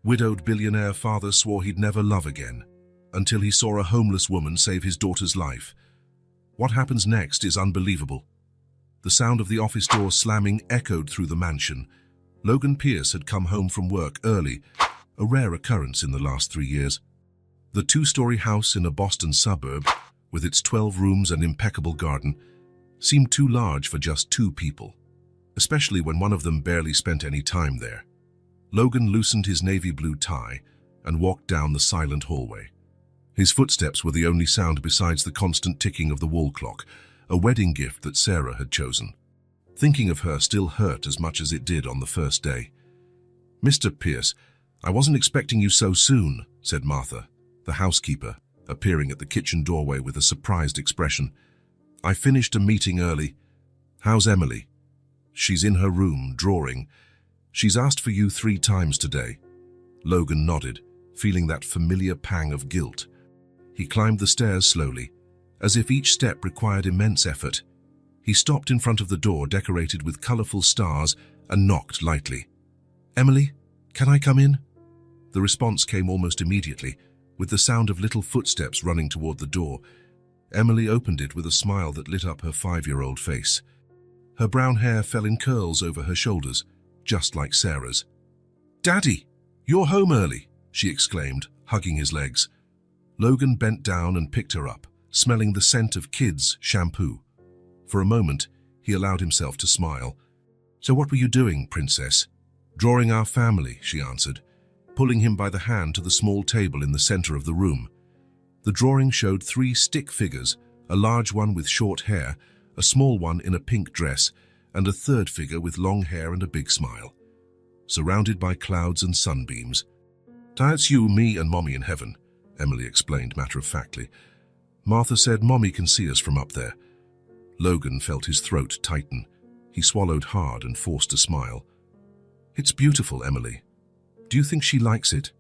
Widowed billionaire father swore he'd never love again, until he saw a homeless woman save his daughter's life. What happens next is unbelievable. The sound of the office door slamming echoed through the mansion. Logan Pierce had come home from work early, a rare occurrence in the last 3 years. The two-story house in a Boston suburb, with its 12 rooms and impeccable garden, seemed too large for just 2 people, especially when one of them barely spent any time there. Logan loosened his navy blue tie and walked down the silent hallway. His footsteps were the only sound besides the constant ticking of the wall clock, a wedding gift that Sarah had chosen. Thinking of her still hurt as much as it did on the first day. "Mr. Pierce, I wasn't expecting you so soon," said Martha, the housekeeper, appearing at the kitchen doorway with a surprised expression. "I finished a meeting early. How's Emily?" "She's in her room, drawing. She's asked for you 3 times today." Logan nodded, feeling that familiar pang of guilt. He climbed the stairs slowly, as if each step required immense effort. He stopped in front of the door decorated with colorful stars and knocked lightly. "Emily, can I come in?" The response came almost immediately, with the sound of little footsteps running toward the door. Emily opened it with a smile that lit up her 5-year-old face. Her brown hair fell in curls over her shoulders, just like Sarah's. "Daddy, you're home early," she exclaimed, hugging his legs. Logan bent down and picked her up, smelling the scent of kids' shampoo. For a moment, he allowed himself to smile. "So what were you doing, princess?" "Drawing our family," she answered, pulling him by the hand to the small table in the center of the room. The drawing showed 3 stick figures, a large one with short hair, a small one in a pink dress, and a third figure with long hair and a big smile. Surrounded by clouds and sunbeams. "That's you, me, and Mommy in heaven," Emily explained matter-of-factly. "Martha said Mommy can see us from up there." Logan felt his throat tighten. He swallowed hard and forced a smile. "It's beautiful, Emily. Do you think she likes it?"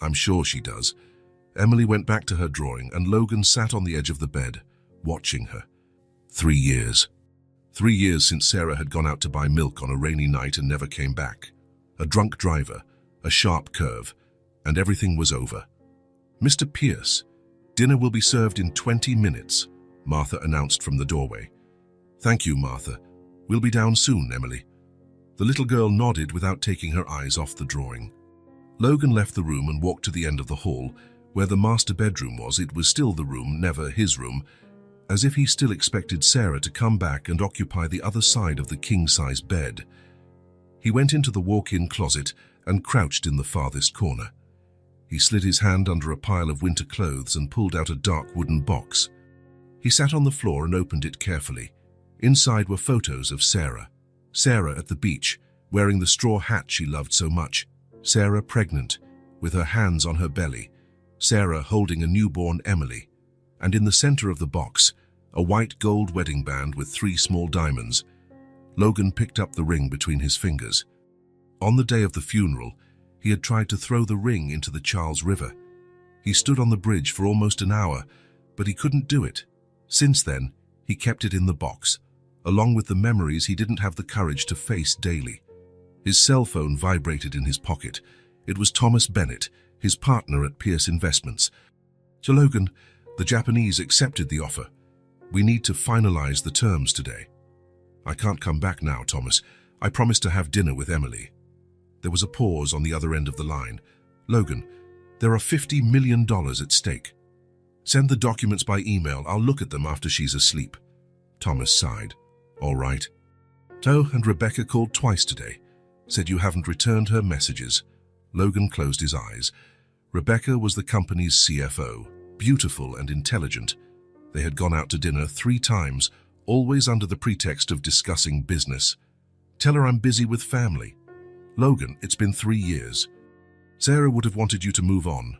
"I'm sure she does." Emily went back to her drawing, and Logan sat on the edge of the bed, watching her. 3 years. 3 years since Sarah had gone out to buy milk on a rainy night and never came back. A drunk driver, a sharp curve, and everything was over. "Mr. Pierce, dinner will be served in 20 minutes, Martha announced from the doorway. "Thank you, Martha. We'll be down soon, Emily." The little girl nodded without taking her eyes off the drawing. Logan left the room and walked to the end of the hall, where the master bedroom was. It was still the room, never his room, as if he still expected Sarah to come back and occupy the other side of the king-size bed. He went into the walk-in closet and crouched in the farthest corner. He slid his hand under a pile of winter clothes and pulled out a dark wooden box. He sat on the floor and opened it carefully. Inside were photos of Sarah. Sarah at the beach, wearing the straw hat she loved so much. Sarah pregnant, with her hands on her belly. Sarah holding a newborn Emily. And in the center of the box, a white gold wedding band with 3 small diamonds. Logan picked up the ring between his fingers. On the day of the funeral, he had tried to throw the ring into the Charles River. He stood on the bridge for almost an hour, but he couldn't do it. Since then, he kept it in the box, along with the memories he didn't have the courage to face daily. His cell phone vibrated in his pocket. It was Thomas Bennett, his partner at Pierce Investments. "So Logan, the Japanese accepted the offer. We need to finalize the terms today." "I can't come back now, Thomas. I promised to have dinner with Emily." There was a pause on the other end of the line. "Logan, there are $50 million at stake. Send the documents by email. I'll look at them after she's asleep." Thomas sighed. "All right." "Toe and Rebecca called twice today. Said you haven't returned her messages." Logan closed his eyes. Rebecca was the company's CFO, beautiful and intelligent. They had gone out to dinner 3 times, always under the pretext of discussing business. "Tell her I'm busy with family." "Logan, it's been 3 years. Sarah would have wanted you to move on.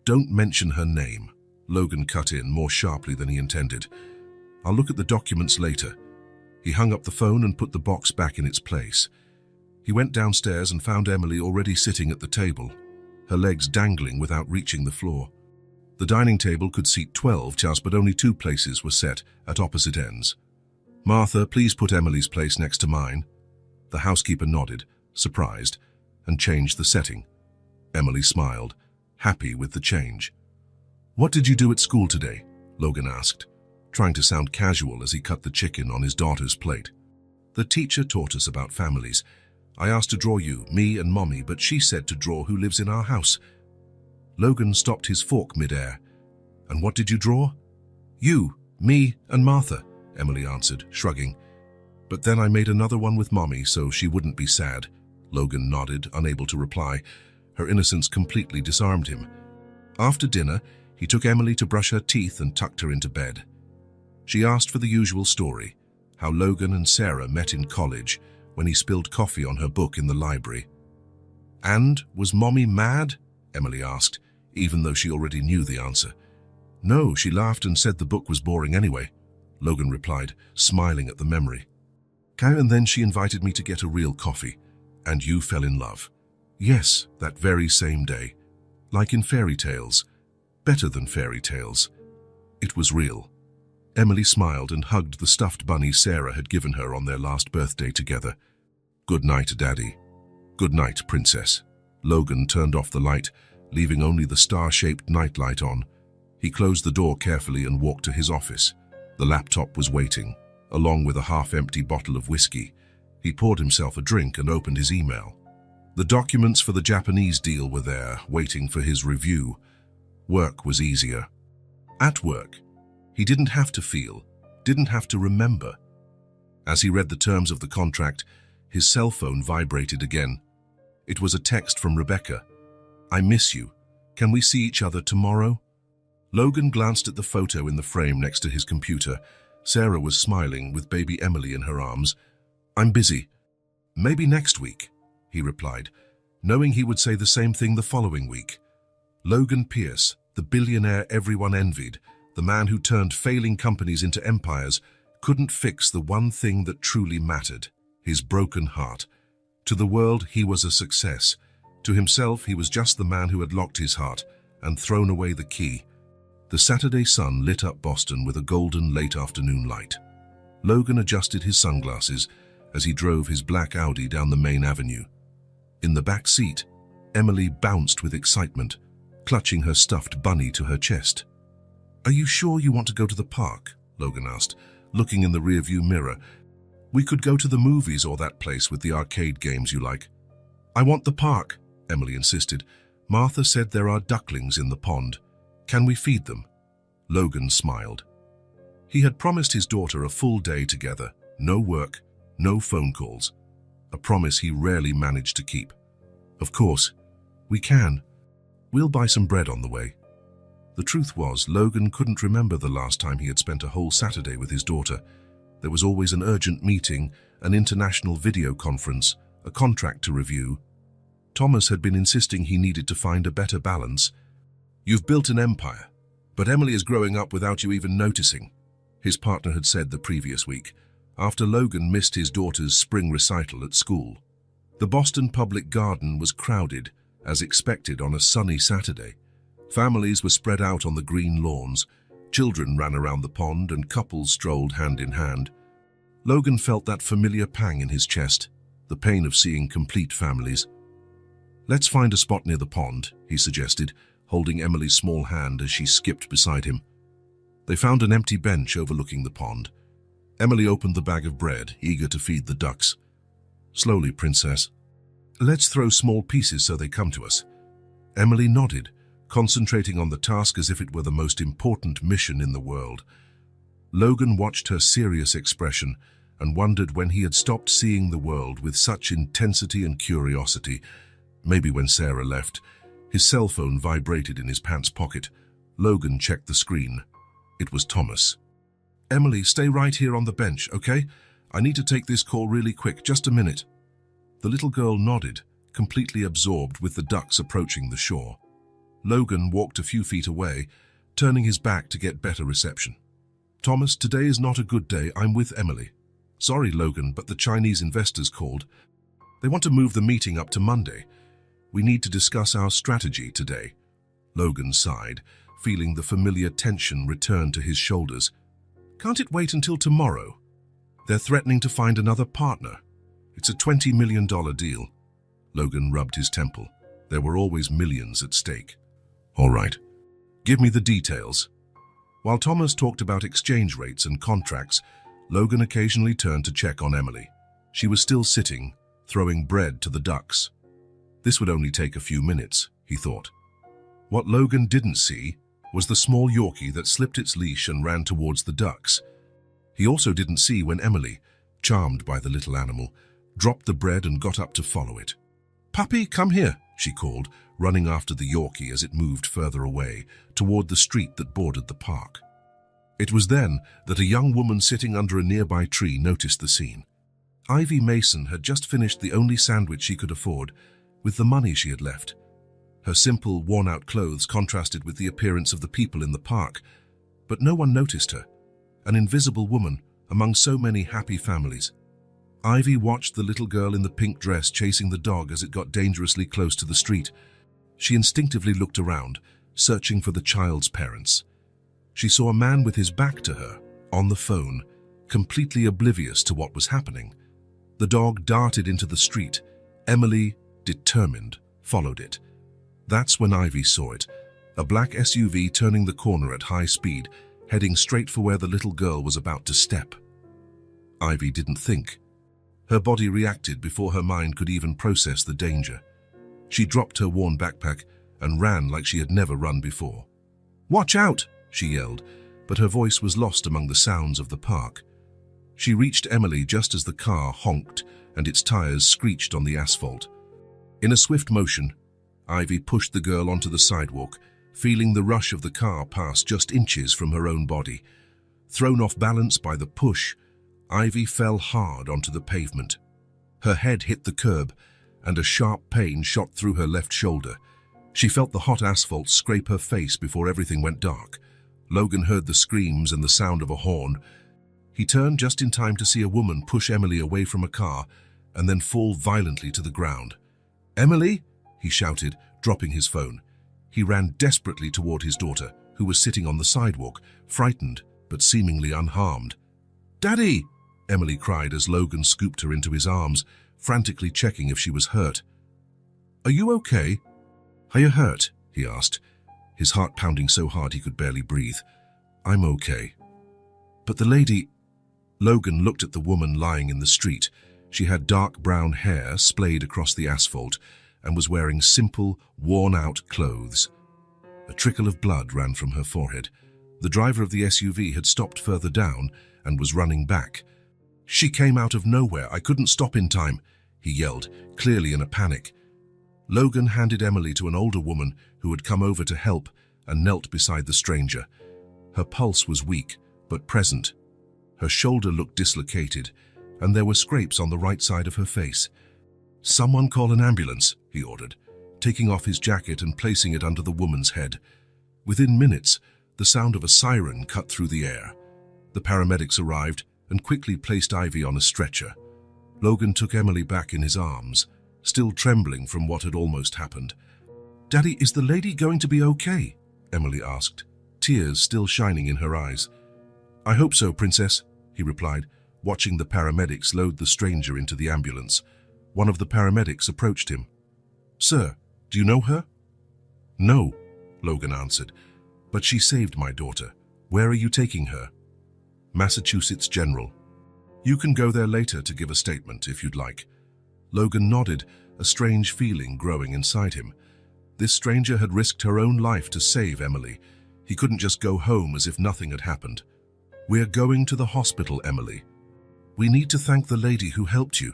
Don't mention her name." Logan cut in more sharply than he intended. "I'll look at the documents later." He hung up the phone and put the box back in its place. He went downstairs and found Emily already sitting at the table, her legs dangling without reaching the floor. The dining table could seat 12 chairs, but only 2 places were set at opposite ends. "Martha, please put Emily's place next to mine." The housekeeper nodded, surprised, and changed the setting. Emily smiled, happy with the change. "What did you do at school today?" Logan asked, trying to sound casual as he cut the chicken on his daughter's plate. "The teacher taught us about families. I asked to draw you, me and Mommy, but she said to draw who lives in our house." Logan stopped his fork mid-air. "And what did you draw?" "You, me, and Martha," Emily answered, shrugging. "But then I made another one with Mommy so she wouldn't be sad." Logan nodded, unable to reply. Her innocence completely disarmed him. After dinner, he took Emily to brush her teeth and tucked her into bed. She asked for the usual story, how Logan and Sarah met in college when he spilled coffee on her book in the library. "And was Mommy mad?" Emily asked, even though she already knew the answer. "No, she laughed and said the book was boring anyway," Logan replied, smiling at the memory. "And then she invited me to get a real coffee, and you fell in love." "Yes, that very same day. Like in fairy tales. Better than fairy tales. It was real." Emily smiled and hugged the stuffed bunny Sarah had given her on their last birthday together. "Good night, Daddy." "Good night, Princess." Logan turned off the light, leaving only the star-shaped nightlight on. He closed the door carefully and walked to his office. The laptop was waiting, along with a half-empty bottle of whiskey. He poured himself a drink and opened his email. The documents for the Japanese deal were there, waiting for his review. Work was easier. At work, he didn't have to feel, didn't have to remember. As he read the terms of the contract, his cell phone vibrated again. It was a text from Rebecca. "I miss you. Can we see each other tomorrow?" Logan glanced at the photo in the frame next to his computer. Sarah was smiling with baby Emily in her arms. "I'm busy. Maybe next week," he replied, knowing he would say the same thing the following week. Logan Pierce, the billionaire everyone envied, the man who turned failing companies into empires, couldn't fix the one thing that truly mattered, his broken heart. To the world, he was a success. To himself, he was just the man who had locked his heart and thrown away the key. The Saturday sun lit up Boston with a golden late afternoon light. Logan adjusted his sunglasses as he drove his black Audi down the main avenue. In the back seat, Emily bounced with excitement, clutching her stuffed bunny to her chest. "Are you sure you want to go to the park?" Logan asked, looking in the rearview mirror. "We could go to the movies or that place with the arcade games you like." "I want the park," Emily insisted. "Martha said there are ducklings in the pond. Can we feed them?" Logan smiled. He had promised his daughter a full day together, no work, no phone calls. A promise he rarely managed to keep. "Of course, we can. We'll buy some bread on the way." The truth was, Logan couldn't remember the last time he had spent a whole Saturday with his daughter. There was always an urgent meeting, an international video conference, a contract to review. Thomas had been insisting he needed to find a better balance. "You've built an empire, but Emily is growing up without you even noticing," his partner had said the previous week, after Logan missed his daughter's spring recital at school. The Boston Public Garden was crowded, as expected on a sunny Saturday. Families were spread out on the green lawns, children ran around the pond, and couples strolled hand in hand. Logan felt that familiar pang in his chest, the pain of seeing complete families. "Let's find a spot near the pond," he suggested, holding Emily's small hand as she skipped beside him. They found an empty bench overlooking the pond. Emily opened the bag of bread, eager to feed the ducks. "Slowly, Princess. Let's throw small pieces so they come to us." Emily nodded, concentrating on the task as if it were the most important mission in the world. Logan watched her serious expression and wondered when he had stopped seeing the world with such intensity and curiosity. Maybe when Sarah left. His cell phone vibrated in his pants pocket. Logan checked the screen. It was Thomas. "Emily, stay right here on the bench, okay? I need to take this call really quick, just a minute." The little girl nodded, completely absorbed with the ducks approaching the shore. Logan walked a few feet away, turning his back to get better reception. "Thomas, today is not a good day. I'm with Emily." "Sorry, Logan, but the Chinese investors called. They want to move the meeting up to Monday. We need to discuss our strategy today." Logan sighed, feeling the familiar tension return to his shoulders. "Can't it wait until tomorrow? They're threatening to find another partner. It's a $20 million deal." Logan rubbed his temple. There were always millions at stake. All right, give me the details. While Thomas talked about exchange rates and contracts, Logan occasionally turned to check on Emily. She was still sitting, throwing bread to the ducks. This would only take a few minutes, he thought. What Logan didn't see was the small Yorkie that slipped its leash and ran towards the ducks. He also didn't see when Emily, charmed by the little animal, dropped the bread and got up to follow it. "Puppy, come here," she called, running after the Yorkie as it moved further away, toward the street that bordered the park. It was then that a young woman sitting under a nearby tree noticed the scene. Ivy Mason had just finished the only sandwich she could afford, with the money she had left. Her simple, worn-out clothes contrasted with the appearance of the people in the park, but no one noticed her, an invisible woman among so many happy families. Ivy watched the little girl in the pink dress chasing the dog as it got dangerously close to the street. She instinctively looked around, searching for the child's parents. She saw a man with his back to her, on the phone, completely oblivious to what was happening. The dog darted into the street. Emily, determined, followed it. That's when Ivy saw it, a black SUV turning the corner at high speed, heading straight for where the little girl was about to step. Ivy didn't think. Her body reacted before her mind could even process the danger. She dropped her worn backpack and ran like she had never run before. "Watch out!" she yelled, but her voice was lost among the sounds of the park. She reached Emily just as the car honked and its tires screeched on the asphalt. In a swift motion, Ivy pushed the girl onto the sidewalk, feeling the rush of the car pass just inches from her own body. Thrown off balance by the push, Ivy fell hard onto the pavement. Her head hit the curb, and a sharp pain shot through her left shoulder. She felt the hot asphalt scrape her face before everything went dark. Logan heard the screams and the sound of a horn. He turned just in time to see a woman push Emily away from a car and then fall violently to the ground. "Emily!" he shouted, dropping his phone. He ran desperately toward his daughter, who was sitting on the sidewalk, frightened but seemingly unharmed. "Daddy!" Emily cried as Logan scooped her into his arms, frantically checking if she was hurt. "Are you okay?" "Are you hurt?" he asked, his heart pounding so hard he could barely breathe. "I'm okay." "But the lady—" Logan looked at the woman lying in the street. She had dark brown hair splayed across the asphalt and was wearing simple, worn-out clothes. A trickle of blood ran from her forehead. The driver of the SUV had stopped further down and was running back. "She came out of nowhere. I couldn't stop in time," he yelled, clearly in a panic. Logan handed Emily to an older woman who had come over to help and knelt beside the stranger. Her pulse was weak, but present. Her shoulder looked dislocated, and there were scrapes on the right side of her face. "Someone call an ambulance," he ordered, taking off his jacket and placing it under the woman's head. Within minutes, the sound of a siren cut through the air. The paramedics arrived and quickly placed Ivy on a stretcher. Logan took Emily back in his arms, still trembling from what had almost happened. "Daddy, is the lady going to be okay?" Emily asked, tears still shining in her eyes. "I hope so, Princess," he replied, watching the paramedics load the stranger into the ambulance. One of the paramedics approached him. "Sir, do you know her?" "No," Logan answered, "but she saved my daughter. Where are you taking her?" "Massachusetts General." "You can go there later to give a statement if you'd like." Logan nodded, a strange feeling growing inside him. This stranger had risked her own life to save Emily. He couldn't just go home as if nothing had happened. "We're going to the hospital, Emily. We need to thank the lady who helped you."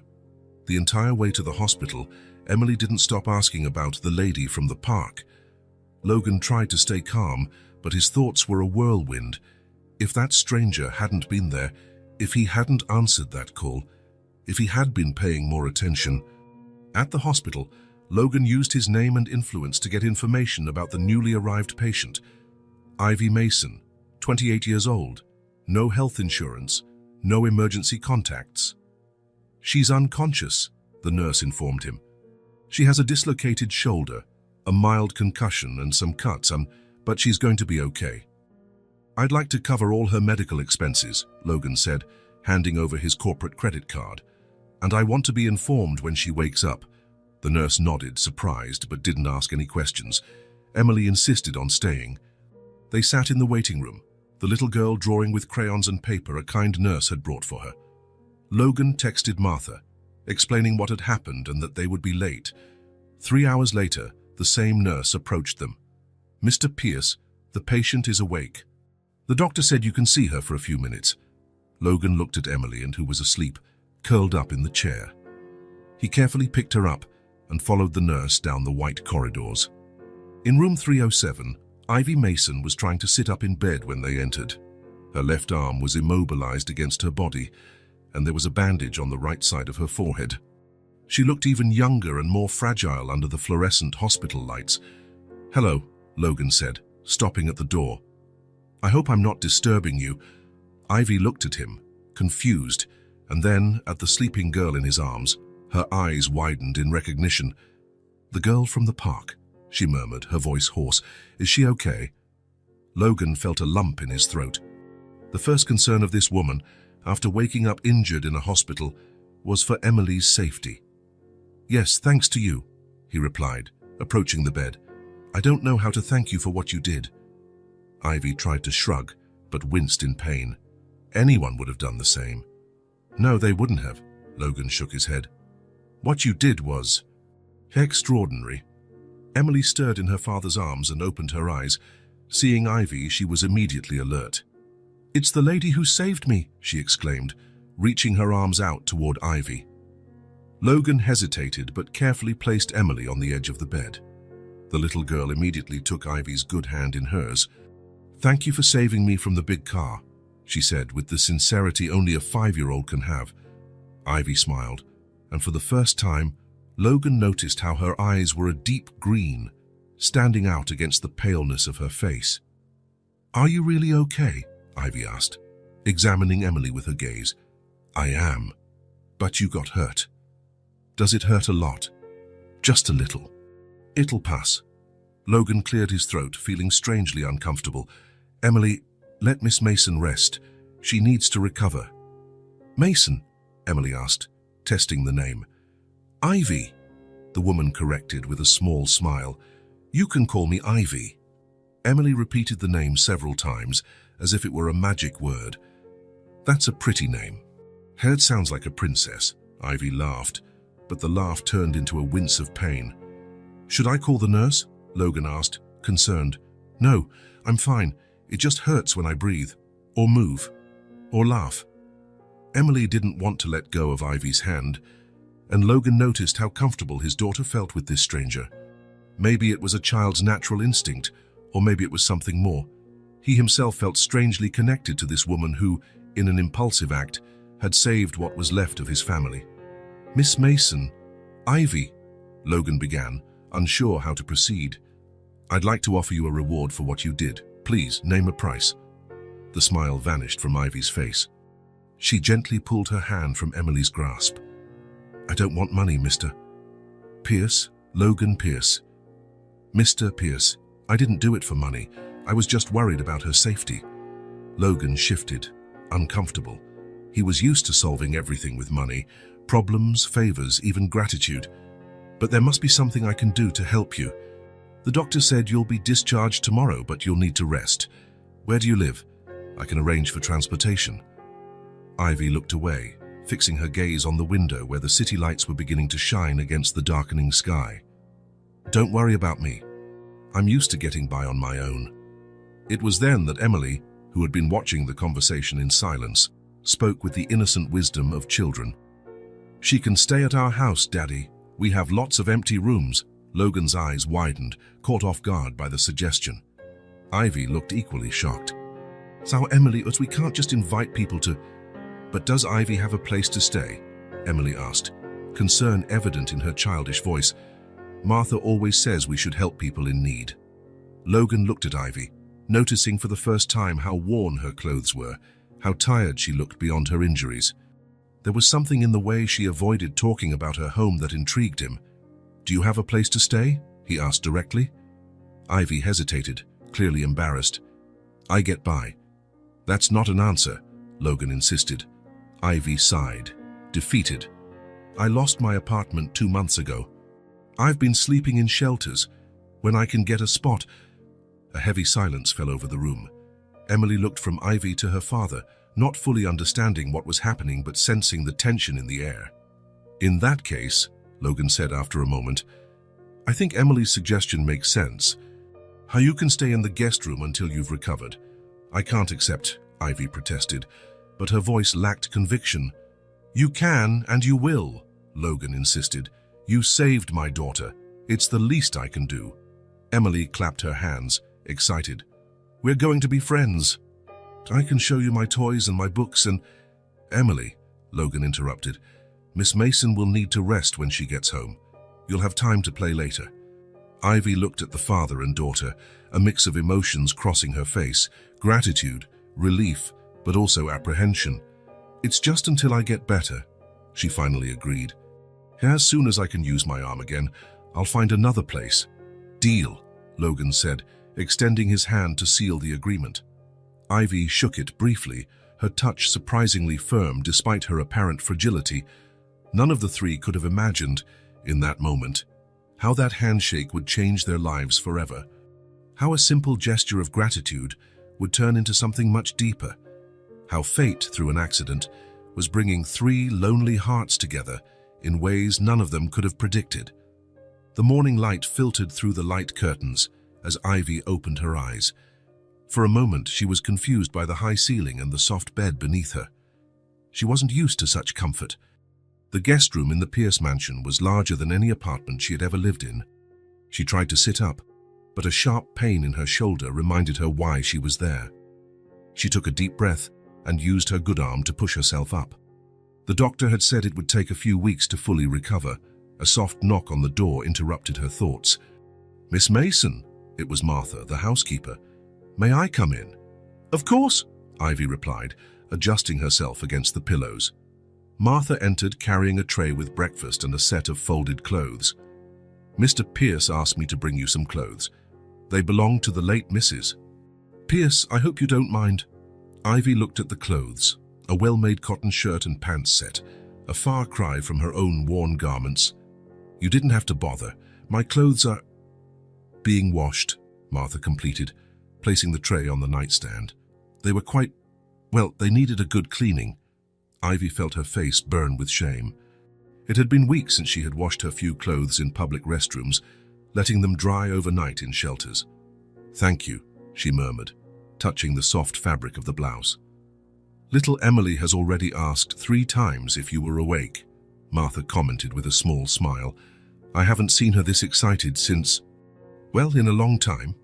The entire way to the hospital, Emily didn't stop asking about the lady from the park. Logan tried to stay calm, but his thoughts were a whirlwind. If that stranger hadn't been there, if he hadn't answered that call, if he had been paying more attention. At the hospital, Logan used his name and influence to get information about the newly arrived patient. Ivy Mason, 28 years old, no health insurance, no emergency contacts. "She's unconscious," the nurse informed him. "She has a dislocated shoulder, a mild concussion and some cuts, but she's going to be okay." "I'd like to cover all her medical expenses," Logan said, handing over his corporate credit card. "And I want to be informed when she wakes up. The nurse nodded, surprised, but didn't ask any questions. Emily insisted on staying. They sat in the waiting room, the little girl drawing with crayons and paper a kind nurse had brought for her. Logan texted Martha, explaining what had happened and that they would be late. 3 hours later, the same nurse approached them. "Mr. Pierce, the patient is awake. The doctor said you can see her for a few minutes." Logan looked at Emily, who was asleep, curled up in the chair. He carefully picked her up and followed the nurse down the white corridors. In room 307, Ivy Mason was trying to sit up in bed when they entered. Her left arm was immobilized against her body, and there was a bandage on the right side of her forehead. She looked even younger and more fragile under the fluorescent hospital lights. "Hello," Logan said, stopping at the door. "I hope I'm not disturbing you." Ivy looked at him, confused, and then at the sleeping girl in his arms. Her eyes widened in recognition. "The girl from the park," she murmured, her voice hoarse. "Is she okay?" Logan felt a lump in his throat. The first concern of this woman, after waking up injured in a hospital, was for Emily's safety. "Yes, thanks to you," he replied, approaching the bed. "I don't know how to thank you for what you did." Ivy tried to shrug, but winced in pain. Anyone would have done the same. "No, they wouldn't have," Logan shook his head. "What you did was extraordinary." Emily stirred in her father's arms and opened her eyes. Seeing Ivy, she was immediately alert. "It's the lady who saved me," she exclaimed, reaching her arms out toward Ivy. Logan hesitated but carefully placed Emily on the edge of the bed. The little girl immediately took Ivy's good hand in hers. "Thank you for saving me from the big car," she said with the sincerity only a 5-year-old can have. Ivy smiled, and for the first time, Logan noticed how her eyes were a deep green, standing out against the paleness of her face. "Are you really okay?" Ivy asked, examining Emily with her gaze. "I am. But you got hurt. Does it hurt a lot?" "Just a little." "It'll pass." Logan cleared his throat, feeling strangely uncomfortable. "Emily, let Miss Mason rest. She needs to recover." "Mason?" Emily asked, testing the name. "Ivy," the woman corrected with a small smile. "You can call me Ivy." Emily repeated the name several times, as if it were a magic word. "That's a pretty name." "It sounds like a princess," Ivy laughed, but the laugh turned into a wince of pain. "Should I call the nurse?" Logan asked, concerned. "No, I'm fine. It just hurts when I breathe, or move, or laugh." Emily didn't want to let go of Ivy's hand, and Logan noticed how comfortable his daughter felt with this stranger. Maybe it was a child's natural instinct, or maybe it was something more. He himself felt strangely connected to this woman who, in an impulsive act, had saved what was left of his family. "Miss Mason, Ivy," Logan began, unsure how to proceed. "I'd like to offer you a reward for what you did. Please, name a price." The smile vanished from Ivy's face. She gently pulled her hand from Emily's grasp. "I don't want money, Mr. Pierce, Logan Pierce." "Mr. Pierce, I didn't do it for money. I was just worried about her safety." Logan shifted, uncomfortable. He was used to solving everything with money, problems, favors, even gratitude. "But there must be something I can do to help you. The doctor said you'll be discharged tomorrow, but you'll need to rest. Where do you live? I can arrange for transportation." Ivy looked away, fixing her gaze on the window where the city lights were beginning to shine against the darkening sky. "Don't worry about me. I'm used to getting by on my own." It was then that Emily, who had been watching the conversation in silence, spoke with the innocent wisdom of children. "She can stay at our house, Daddy. We have lots of empty rooms." Logan's eyes widened, caught off guard by the suggestion. Ivy looked equally shocked. "So Emily, we can't just invite people to..." "But does Ivy have a place to stay?" Emily asked, concern evident in her childish voice. "Martha always says we should help people in need." Logan looked at Ivy, noticing for the first time how worn her clothes were, how tired she looked beyond her injuries. There was something in the way she avoided talking about her home that intrigued him. "Do you have a place to stay?" he asked directly. Ivy hesitated, clearly embarrassed. "I get by." "That's not an answer," Logan insisted. Ivy sighed, defeated. "I lost my apartment 2 months ago." I've been sleeping in shelters. When I can get a spot. A heavy silence fell over the room. Emily looked from Ivy to her father, not fully understanding what was happening but sensing the tension in the air. In that case, Logan said after a moment, I think Emily's suggestion makes sense. How you can stay in the guest room until you've recovered. I can't accept, Ivy protested, but her voice lacked conviction. You can and you will, Logan insisted. You saved my daughter. It's the least I can do. Emily clapped her hands, excited. We're going to be friends. I can show you my toys and my books and... Emily, Logan interrupted. Miss Mason will need to rest when she gets home. You'll have time to play later. Ivy looked at the father and daughter, a mix of emotions crossing her face, gratitude, relief, but also apprehension. It's just until I get better, she finally agreed. As soon as I can use my arm again, I'll find another place. Deal, Logan said, extending his hand to seal the agreement. Ivy shook it briefly, her touch surprisingly firm despite her apparent fragility. None of the three could have imagined, in that moment, how that handshake would change their lives forever. How a simple gesture of gratitude would turn into something much deeper. How fate, through an accident, was bringing three lonely hearts together in ways none of them could have predicted. The morning light filtered through the light curtains as Ivy opened her eyes. For a moment, she was confused by the high ceiling and the soft bed beneath her. She wasn't used to such comfort. The guest room in the Pierce mansion was larger than any apartment she had ever lived in. She tried to sit up, but a sharp pain in her shoulder reminded her why she was there. She took a deep breath and used her good arm to push herself up. The doctor had said it would take a few weeks to fully recover. A soft knock on the door interrupted her thoughts. Miss Mason, it was Martha, the housekeeper. May I come in? Of course, Ivy replied, adjusting herself against the pillows. Martha entered carrying a tray with breakfast and a set of folded clothes. Mr. Pierce asked me to bring you some clothes. They belong to the late Mrs. Pierce, I hope you don't mind. Ivy looked at the clothes, a well-made cotton shirt and pants set, a far cry from her own worn garments. You didn't have to bother. My clothes are being washed, Martha completed, placing the tray on the nightstand. They were they needed a good cleaning. Ivy felt her face burn with shame. It had been weeks since she had washed her few clothes in public restrooms, letting them dry overnight in shelters. Thank you, she murmured, touching the soft fabric of the blouse. Little Emily has already asked 3 times if you were awake, Martha commented with a small smile. I haven't seen her this excited since... Well, in a long time,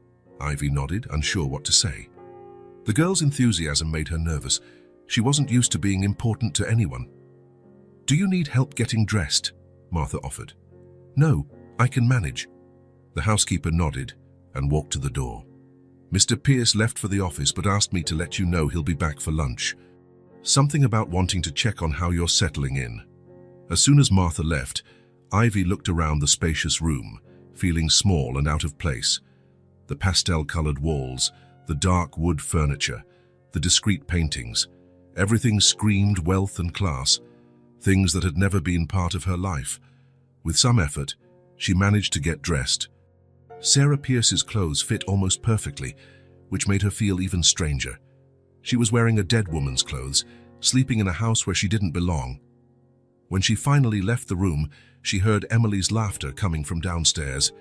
Ivy nodded, unsure what to say. The girl's enthusiasm made her nervous. She wasn't used to being important to anyone. Do you need help getting dressed? Martha offered. No, I can manage. The housekeeper nodded and walked to the door. Mr. Pierce left for the office but asked me to let you know he'll be back for lunch. Something about wanting to check on how you're settling in. As soon as Martha left, Ivy looked around the spacious room, feeling small and out of place. The pastel-colored walls, the dark wood furniture, the discreet paintings, everything screamed wealth and class, things that had never been part of her life. With some effort, she managed to get dressed. Sarah Pierce's clothes fit almost perfectly, which made her feel even stranger. She was wearing a dead woman's clothes, sleeping in a house where she didn't belong. When she finally left the room, she heard Emily's laughter coming from downstairs.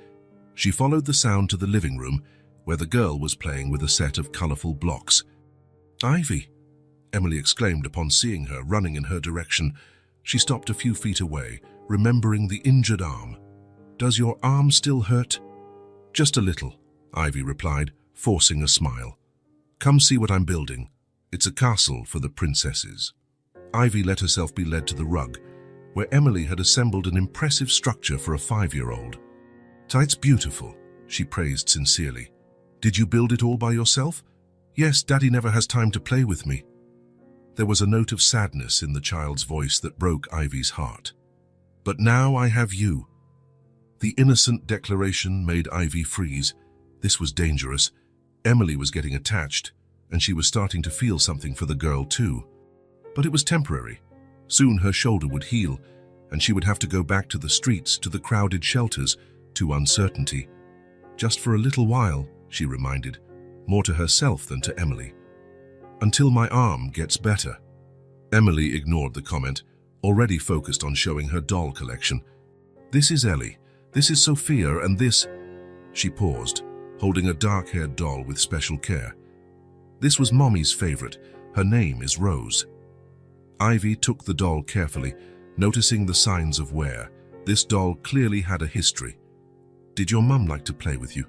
She followed the sound to the living room, where the girl was playing with a set of colorful blocks. Ivy, Emily exclaimed upon seeing her running in her direction. She stopped a few feet away, remembering the injured arm. Does your arm still hurt? Just a little, Ivy replied, forcing a smile. Come see what I'm building. It's a castle for the princesses. Ivy let herself be led to the rug, where Emily had assembled an impressive structure for a 5-year-old. It's beautiful, she praised sincerely. Did you build it all by yourself? Yes, Daddy never has time to play with me. There was a note of sadness in the child's voice that broke Ivy's heart. But now I have you. The innocent declaration made Ivy freeze. This was dangerous. Emily was getting attached, and she was starting to feel something for the girl too. But it was temporary. Soon her shoulder would heal, and she would have to go back to the streets, to the crowded shelters, to uncertainty. Just for a little while, she reminded, more to herself than to Emily. Until my arm gets better. Emily ignored the comment, already focused on showing her doll collection. This is Ellie, this is Sophia, and this... She paused, holding a dark-haired doll with special care. This was Mommy's favorite. Her name is Rose. Ivy took the doll carefully, noticing the signs of wear. This doll clearly had a history. Did your mum like to play with you?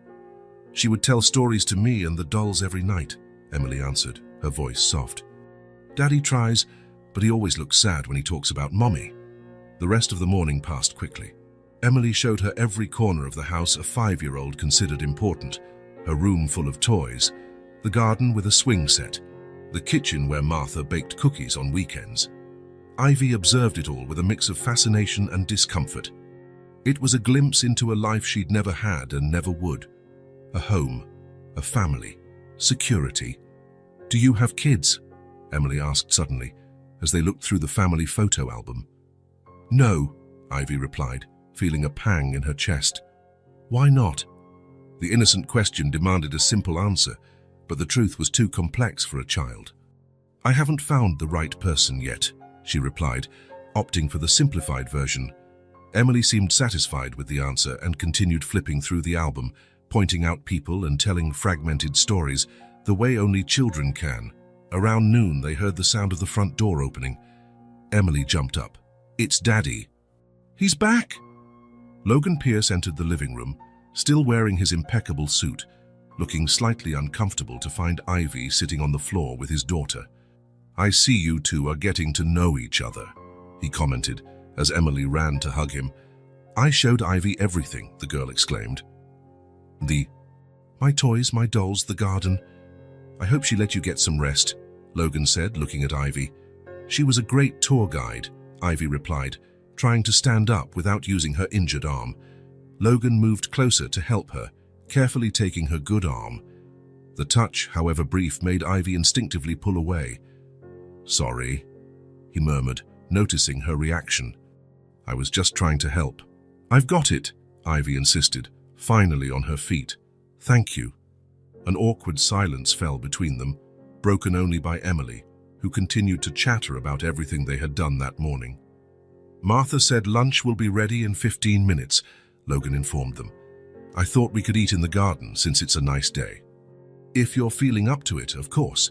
She would tell stories to me and the dolls every night, Emily answered, her voice soft. Daddy tries, but he always looks sad when he talks about Mommy. The rest of the morning passed quickly. Emily showed her every corner of the house a 5-year-old considered important, her room full of toys, the garden with a swing set, the kitchen where Martha baked cookies on weekends. Ivy observed it all with a mix of fascination and discomfort. It was a glimpse into a life she'd never had and never would. A home, a family, security. Do you have kids? Emily asked suddenly, as they looked through the family photo album. No, Ivy replied, feeling a pang in her chest. Why not? The innocent question demanded a simple answer, but the truth was too complex for a child. I haven't found the right person yet, she replied, opting for the simplified version. Emily seemed satisfied with the answer and continued flipping through the album, pointing out people and telling fragmented stories, the way only children can. Around noon, they heard the sound of the front door opening. Emily jumped up. It's Daddy. He's back! Logan Pierce entered the living room, still wearing his impeccable suit, looking slightly uncomfortable to find Ivy sitting on the floor with his daughter. I see you two are getting to know each other, he commented as Emily ran to hug him. I showed Ivy everything, the girl exclaimed. My toys, my dolls, the garden. I hope she let you get some rest, Logan said, looking at Ivy. She was a great tour guide, Ivy replied, trying to stand up without using her injured arm. Logan moved closer to help her, carefully taking her good arm. The touch, however brief, made Ivy instinctively pull away. Sorry, he murmured, noticing her reaction. I was just trying to help. I've got it, Ivy insisted, finally on her feet. Thank you. An awkward silence fell between them, broken only by Emily, who continued to chatter about everything they had done that morning. Martha said lunch will be ready in 15 minutes, Logan informed them. I thought we could eat in the garden since it's a nice day. If you're feeling up to it, of course.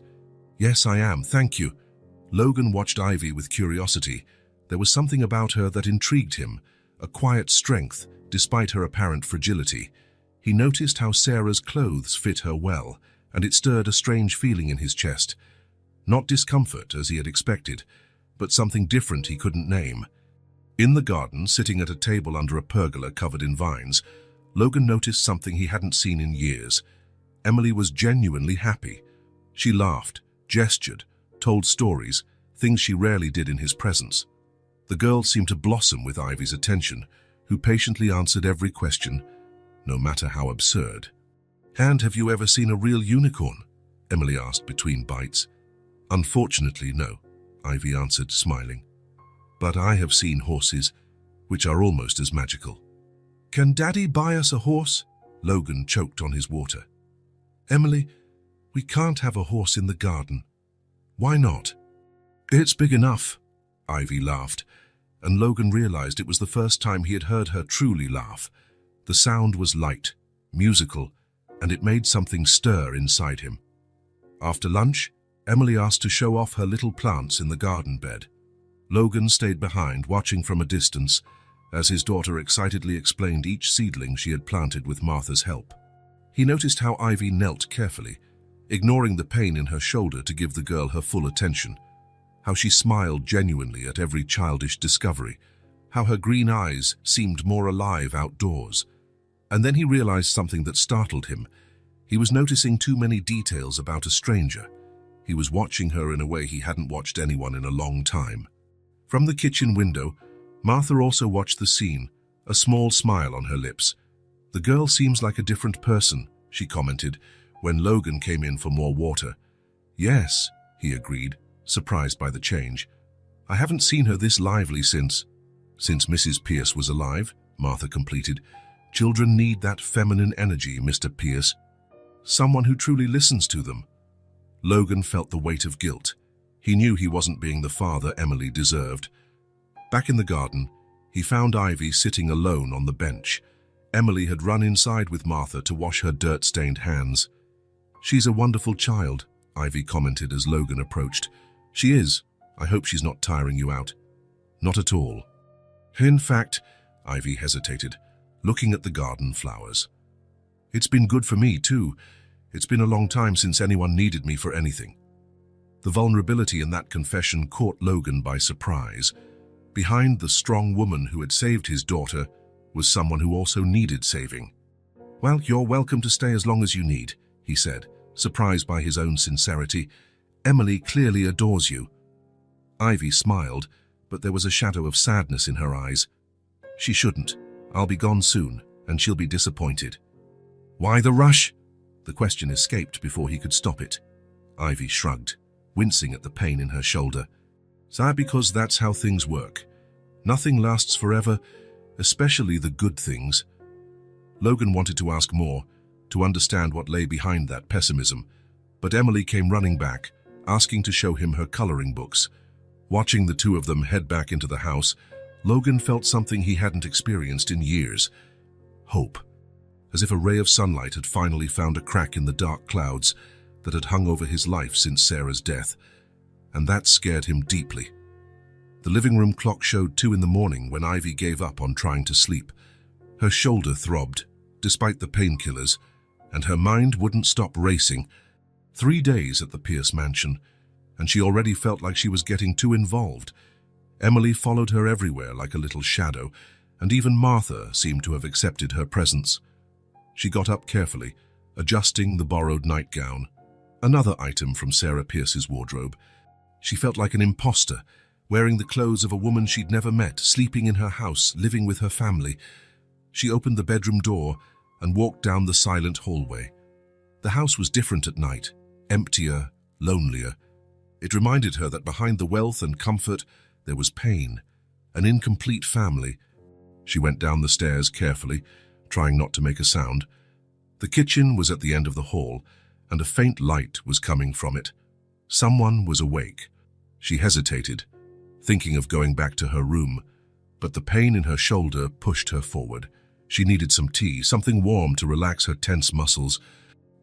Yes, I am, thank you. Logan watched Ivy with curiosity. There was something about her that intrigued him, a quiet strength, despite her apparent fragility. He noticed how Sarah's clothes fit her well, and it stirred a strange feeling in his chest. Not discomfort, as he had expected, but something different he couldn't name. In the garden, sitting at a table under a pergola covered in vines, Logan noticed something he hadn't seen in years. Emily was genuinely happy. She laughed, gestured, told stories, things she rarely did in his presence. The girl seemed to blossom with Ivy's attention, who patiently answered every question, no matter how absurd. And have you ever seen a real unicorn? Emily asked between bites. Unfortunately, no, Ivy answered, smiling. But I have seen horses, which are almost as magical. Can Daddy buy us a horse? Logan choked on his water. Emily, we can't have a horse in the garden. Why not? It's big enough, Ivy laughed, and Logan realized it was the first time he had heard her truly laugh. The sound was light, musical, and it made something stir inside him. After lunch, Emily asked to show off her little plants in the garden bed. Logan stayed behind, watching from a distance, as his daughter excitedly explained each seedling she had planted with Martha's help. He noticed how Ivy knelt carefully, ignoring the pain in her shoulder to give the girl her full attention, how she smiled genuinely at every childish discovery, how her green eyes seemed more alive outdoors. And then he realized something that startled him. He was noticing too many details about a stranger. He was watching her in a way he hadn't watched anyone in a long time. From the kitchen window, Martha also watched the scene, a small smile on her lips. The girl seems like a different person, she commented, when Logan came in for more water. Yes, he agreed, surprised by the change. I haven't seen her this lively since Since Mrs. Pierce was alive, Martha completed, children need that feminine energy, Mr. Pierce. Someone who truly listens to them. Logan felt the weight of guilt. He knew he wasn't being the father Emily deserved. Back in the garden, he found Ivy sitting alone on the bench. Emily had run inside with Martha to wash her dirt-stained hands. "She's a wonderful child," Ivy commented as Logan approached. "She is. I hope she's not tiring you out." "Not at all." "In fact," Ivy hesitated, looking at the garden flowers. "It's been good for me, too. It's been a long time since anyone needed me for anything." The vulnerability in that confession caught Logan by surprise. Behind the strong woman who had saved his daughter was someone who also needed saving. "Well, you're welcome to stay as long as you need," he said, surprised by his own sincerity. "Emily clearly adores you." Ivy smiled, but there was a shadow of sadness in her eyes. "She shouldn't. I'll be gone soon, and she'll be disappointed." "Why the rush?" The question escaped before he could stop it. Ivy shrugged, wincing at the pain in her shoulder. "Because that's how things work. Nothing lasts forever, especially the good things." Logan wanted to ask more, to understand what lay behind that pessimism, but Emily came running back, asking to show him her coloring books. Watching the two of them head back into the house, Logan felt something he hadn't experienced in years. Hope. As if a ray of sunlight had finally found a crack in the dark clouds that had hung over his life since Sarah's death, and that scared him deeply. The living room clock showed 2 in the morning when Ivy gave up on trying to sleep. Her shoulder throbbed, despite the painkillers, and her mind wouldn't stop racing. 3 days at the Pierce mansion, and she already felt like she was getting too involved. Emily followed her everywhere like a little shadow, and even Martha seemed to have accepted her presence. She got up carefully, adjusting the borrowed nightgown, another item from Sarah Pierce's wardrobe. She felt like an imposter, wearing the clothes of a woman she'd never met, sleeping in her house, living with her family. She opened the bedroom door and walked down the silent hallway. The house was different at night, emptier, lonelier. It reminded her that behind the wealth and comfort, there was pain, an incomplete family. She went down the stairs carefully, trying not to make a sound. The kitchen was at the end of the hall, and a faint light was coming from it. Someone was awake. She hesitated, thinking of going back to her room, but the pain in her shoulder pushed her forward. She needed some tea, something warm to relax her tense muscles.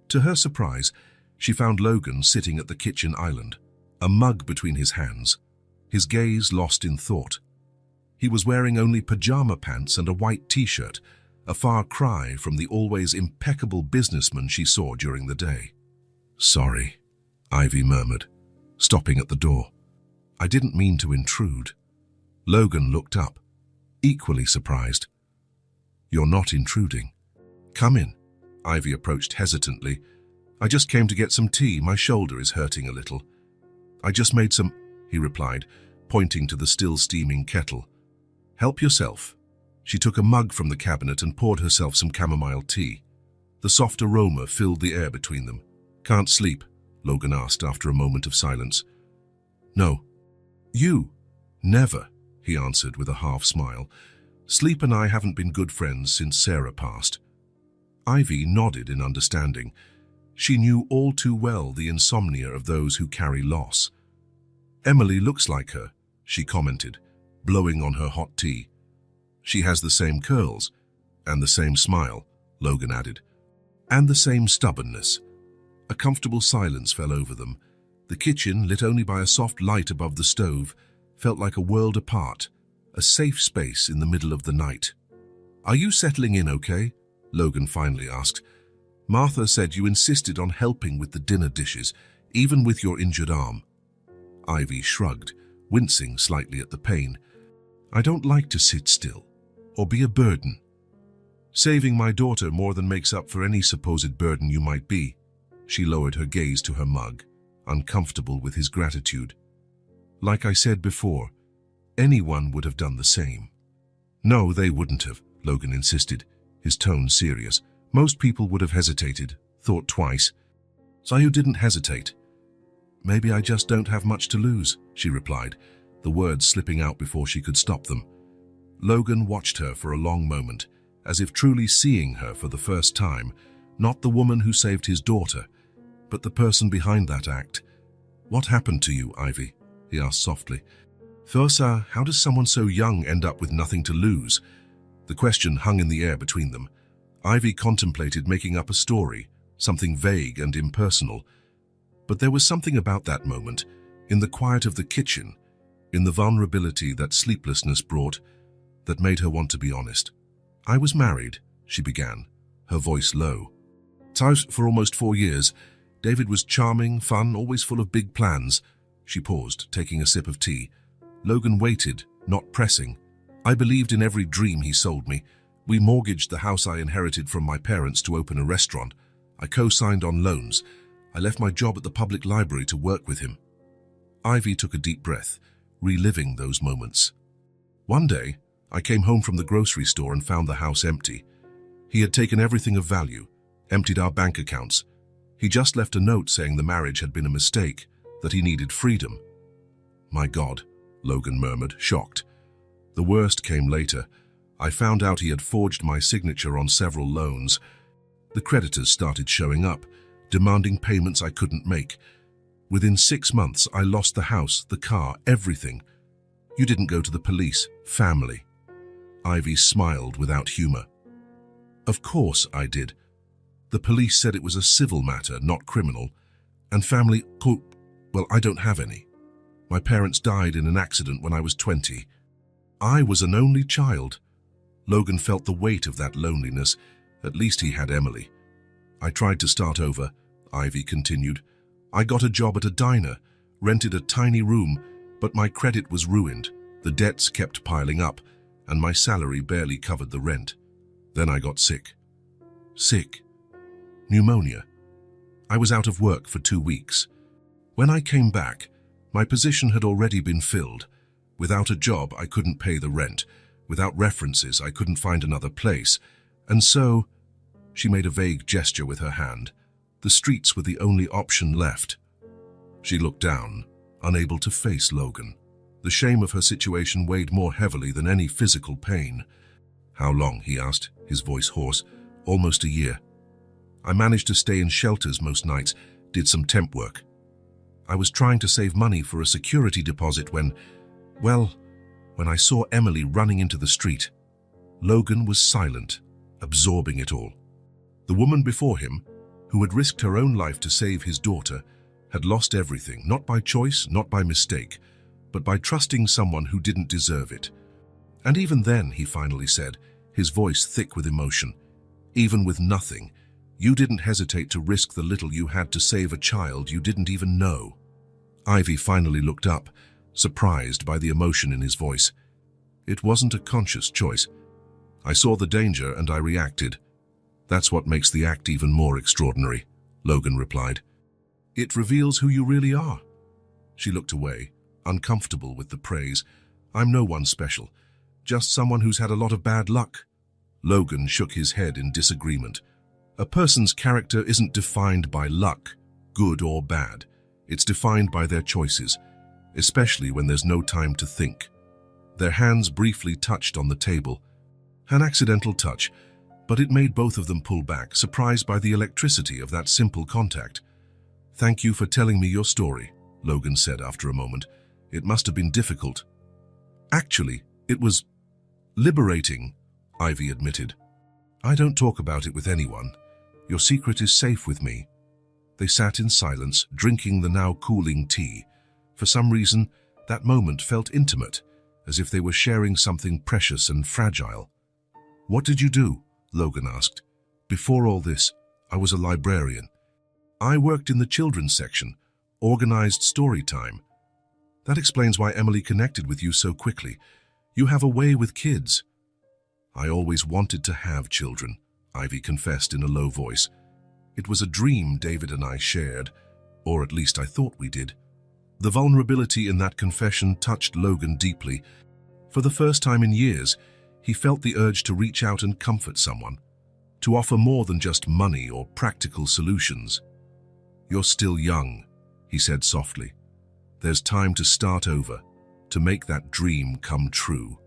To her surprise, she found Logan sitting at the kitchen island, a mug between his hands, his gaze lost in thought. He was wearing only pajama pants and a white t-shirt, a far cry from the always impeccable businessman she saw during the day. "Sorry," Ivy murmured, stopping at the door. "I didn't mean to intrude." Logan looked up, equally surprised. "You're not intruding. Come in." Ivy approached hesitantly. "I just came to get some tea. My shoulder is hurting a little." "I just made some," he replied, pointing to the still steaming kettle. "Help yourself." She took a mug from the cabinet and poured herself some chamomile tea. The soft aroma filled the air between them. "Can't sleep?" Logan asked after a moment of silence. "No." "You?" "Never," he answered with a half smile. "Sleep and I haven't been good friends since Sarah passed." Ivy nodded in understanding. She knew all too well the insomnia of those who carry loss. "Emily looks like her," she commented, blowing on her hot tea. "She has the same curls, and the same smile," Logan added, "and the same stubbornness." A comfortable silence fell over them. The kitchen, lit only by a soft light above the stove, felt like a world apart, a safe space in the middle of the night. "Are you settling in okay?" Logan finally asked. "Martha said you insisted on helping with the dinner dishes, even with your injured arm." Ivy shrugged, wincing slightly at the pain. "I don't like to sit still, or be a burden. Saving my daughter more than makes up for any supposed burden you might be." She lowered her gaze to her mug, uncomfortable with his gratitude. "Like I said before, anyone would have done the same." "No, they wouldn't have," Logan insisted, his tone serious. "Most people would have hesitated, thought twice." "So you didn't hesitate." "Maybe I just don't have much to lose," she replied, the words slipping out before she could stop them. Logan watched her for a long moment, as if truly seeing her for the first time, not the woman who saved his daughter, but the person behind that act. "What happened to you, Ivy?" he asked softly. "Thursa, how does someone so young end up with nothing to lose?" The question hung in the air between them. Ivy contemplated making up a story, something vague and impersonal. But there was something about that moment, in the quiet of the kitchen, in the vulnerability that sleeplessness brought, that made her want to be honest. "I was married," she began, her voice low. "Out for almost 4 years. David was charming, fun, always full of big plans." She paused, taking a sip of tea. Logan waited, not pressing. "I believed in every dream he sold me. We mortgaged the house I inherited from my parents to open a restaurant. I co-signed on loans. I left my job at the public library to work with him." Ivy took a deep breath, reliving those moments. "One day, I came home from the grocery store and found the house empty. He had taken everything of value, emptied our bank accounts. He just left a note saying the marriage had been a mistake, that he needed freedom." "My God," Logan murmured, shocked. "The worst came later. I found out he had forged my signature on several loans. The creditors started showing up, demanding payments I couldn't make. Within 6 months, I lost the house, the car, everything. You didn't go to the police, family." Ivy smiled without humor. "Of course I did. The police said it was a civil matter, not criminal. And family, well, I don't have any. My parents died in an accident when I was 20. I was an only child." Logan felt the weight of that loneliness. At least he had Emily. "I tried to start over," Ivy continued. "I got a job at a diner, rented a tiny room, but my credit was ruined. The debts kept piling up, and my salary barely covered the rent. Then I got sick. Sick. Pneumonia. I was out of work for 2 weeks. When I came back, my position had already been filled. Without a job, I couldn't pay the rent. Without references, I couldn't find another place. And so," she made a vague gesture with her hand, "the streets were the only option left." She looked down, unable to face Logan. The shame of her situation weighed more heavily than any physical pain. "How long?" he asked, his voice hoarse. "Almost a year. I managed to stay in shelters most nights, did some temp work. I was trying to save money for a security deposit when I saw Emily running into the street." Logan was silent, absorbing it all. The woman before him, who had risked her own life to save his daughter, had lost everything, not by choice, not by mistake, but by trusting someone who didn't deserve it. "And even then," he finally said, his voice thick with emotion, "even with nothing, you didn't hesitate to risk the little you had to save a child you didn't even know." Ivy finally looked up, surprised by the emotion in his voice. "It wasn't a conscious choice. I saw the danger and I reacted. That's what makes the act even more extraordinary," Logan replied. "It reveals who you really are." She looked away, uncomfortable with the praise. "I'm no one special, just someone who's had a lot of bad luck." Logan shook his head in disagreement. "A person's character isn't defined by luck, good or bad. It's defined by their choices, especially when there's no time to think." Their hands briefly touched on the table. An accidental touch, but it made both of them pull back, surprised by the electricity of that simple contact. "Thank you for telling me your story," Logan said after a moment. "It must have been difficult." "Actually, it was liberating," Ivy admitted. "I don't talk about it with anyone. Your secret is safe with me." They sat in silence, drinking the now cooling tea. For some reason, that moment felt intimate, as if they were sharing something precious and fragile. "What did you do?" Logan asked. "Before all this, I was a librarian. I worked in the children's section, organized story time. That explains why Emily connected with you so quickly. You have a way with kids." "I always wanted to have children," Ivy confessed in a low voice. "It was a dream David and I shared, or at least I thought we did." The vulnerability in that confession touched Logan deeply. For the first time in years, he felt the urge to reach out and comfort someone, to offer more than just money or practical solutions. "You're still young," he said softly. "There's time to start over, to make that dream come true."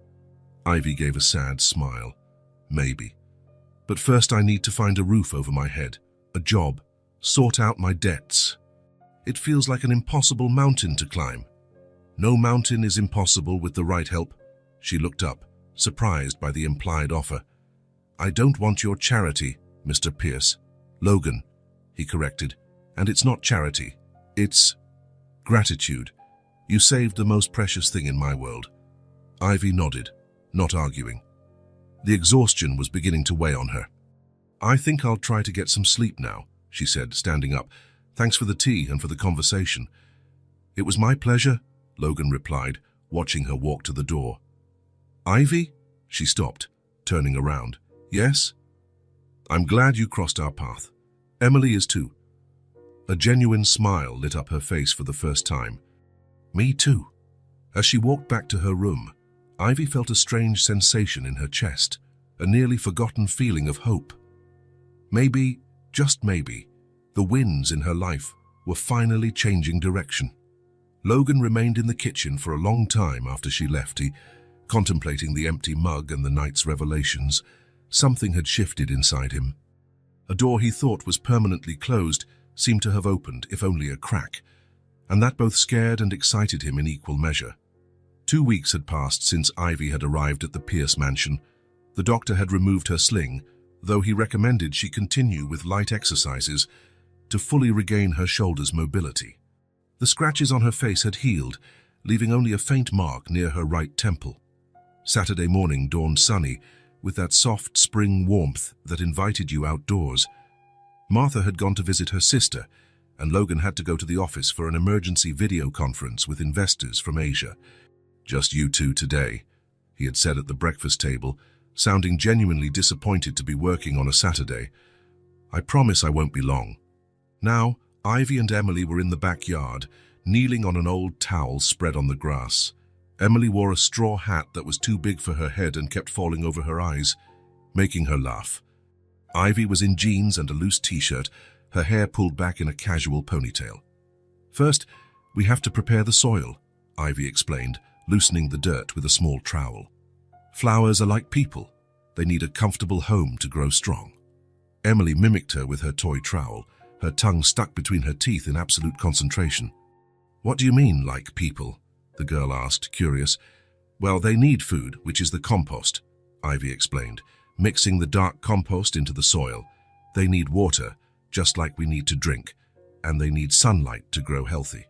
Ivy gave a sad smile. Maybe. But first I need to find a roof over my head, a job, sort out my debts. It feels like an impossible mountain to climb. No mountain is impossible with the right help. She looked up, surprised by the implied offer. I don't want your charity, Mr. Pierce. Logan, he corrected. And it's not charity. It's gratitude. You saved the most precious thing in my world. Ivy nodded, not arguing. The exhaustion was beginning to weigh on her. I think I'll try to get some sleep now, she said, standing up. Thanks for the tea and for the conversation. It was my pleasure, Logan replied, watching her walk to the door. Ivy? She stopped, turning around. Yes? I'm glad you crossed our path. Emily is too. A genuine smile lit up her face for the first time. Me too. As she walked back to her room, Ivy felt a strange sensation in her chest, a nearly forgotten feeling of hope. Maybe, just maybe, the winds in her life were finally changing direction. Logan remained in the kitchen for a long time after she left, contemplating the empty mug and the night's revelations. Something had shifted inside him. A door he thought was permanently closed seemed to have opened, if only a crack, and that both scared and excited him in equal measure. 2 weeks had passed since Ivy had arrived at the Pierce mansion. The doctor had removed her sling, though he recommended she continue with light exercises to fully regain her shoulders' mobility. The scratches on her face had healed, leaving only a faint mark near her right temple. Saturday morning dawned sunny, with that soft spring warmth that invited you outdoors. Martha had gone to visit her sister, and Logan had to go to the office for an emergency video conference with investors from Asia. Just you two today, he had said at the breakfast table, sounding genuinely disappointed to be working on a Saturday. I promise I won't be long. Now, Ivy and Emily were in the backyard, kneeling on an old towel spread on the grass. Emily wore a straw hat that was too big for her head and kept falling over her eyes, making her laugh. Ivy was in jeans and a loose t-shirt, her hair pulled back in a casual ponytail. First, we have to prepare the soil, Ivy explained, loosening the dirt with a small trowel. Flowers are like people. They need a comfortable home to grow strong. Emily mimicked her with her toy trowel, her tongue stuck between her teeth in absolute concentration. What do you mean, like people? The girl asked, curious. Well, they need food, which is the compost, Ivy explained, mixing the dark compost into the soil. They need water, just like we need to drink, and they need sunlight to grow healthy.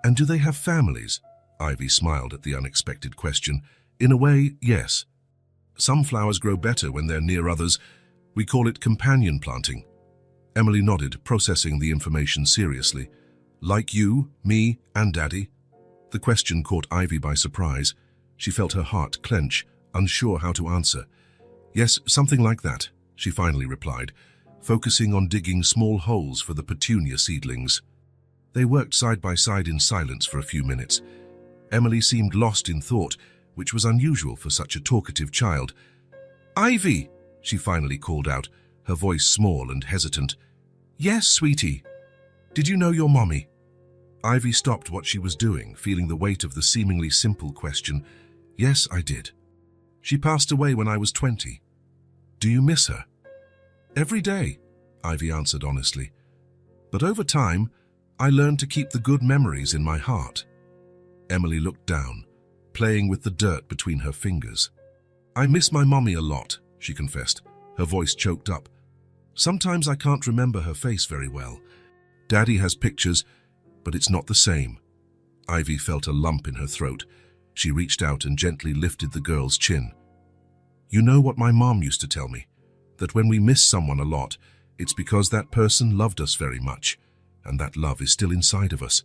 And do they have families? Ivy smiled at the unexpected question. In a way, yes. Some flowers grow better when they're near others. We call it companion planting. Emily nodded, processing the information seriously. Like you, me, and Daddy? The question caught Ivy by surprise. She felt her heart clench, unsure how to answer. Yes, something like that, she finally replied, focusing on digging small holes for the petunia seedlings. They worked side by side in silence for a few minutes. Emily seemed lost in thought, which was unusual for such a talkative child. Ivy, she finally called out, her voice small and hesitant. Yes, sweetie. Did you know your mommy? Ivy stopped what she was doing, feeling the weight of the seemingly simple question. Yes, I did. She passed away when I was 20. Do you miss her? Every day, Ivy answered honestly. But over time, I learned to keep the good memories in my heart. Emily looked down, playing with the dirt between her fingers. I miss my mommy a lot, she confessed, her voice choked up. Sometimes I can't remember her face very well. Daddy has pictures, but it's not the same. Ivy felt a lump in her throat. She reached out and gently lifted the girl's chin. You know what my mom used to tell me? That when we miss someone a lot, it's because that person loved us very much, and that love is still inside of us.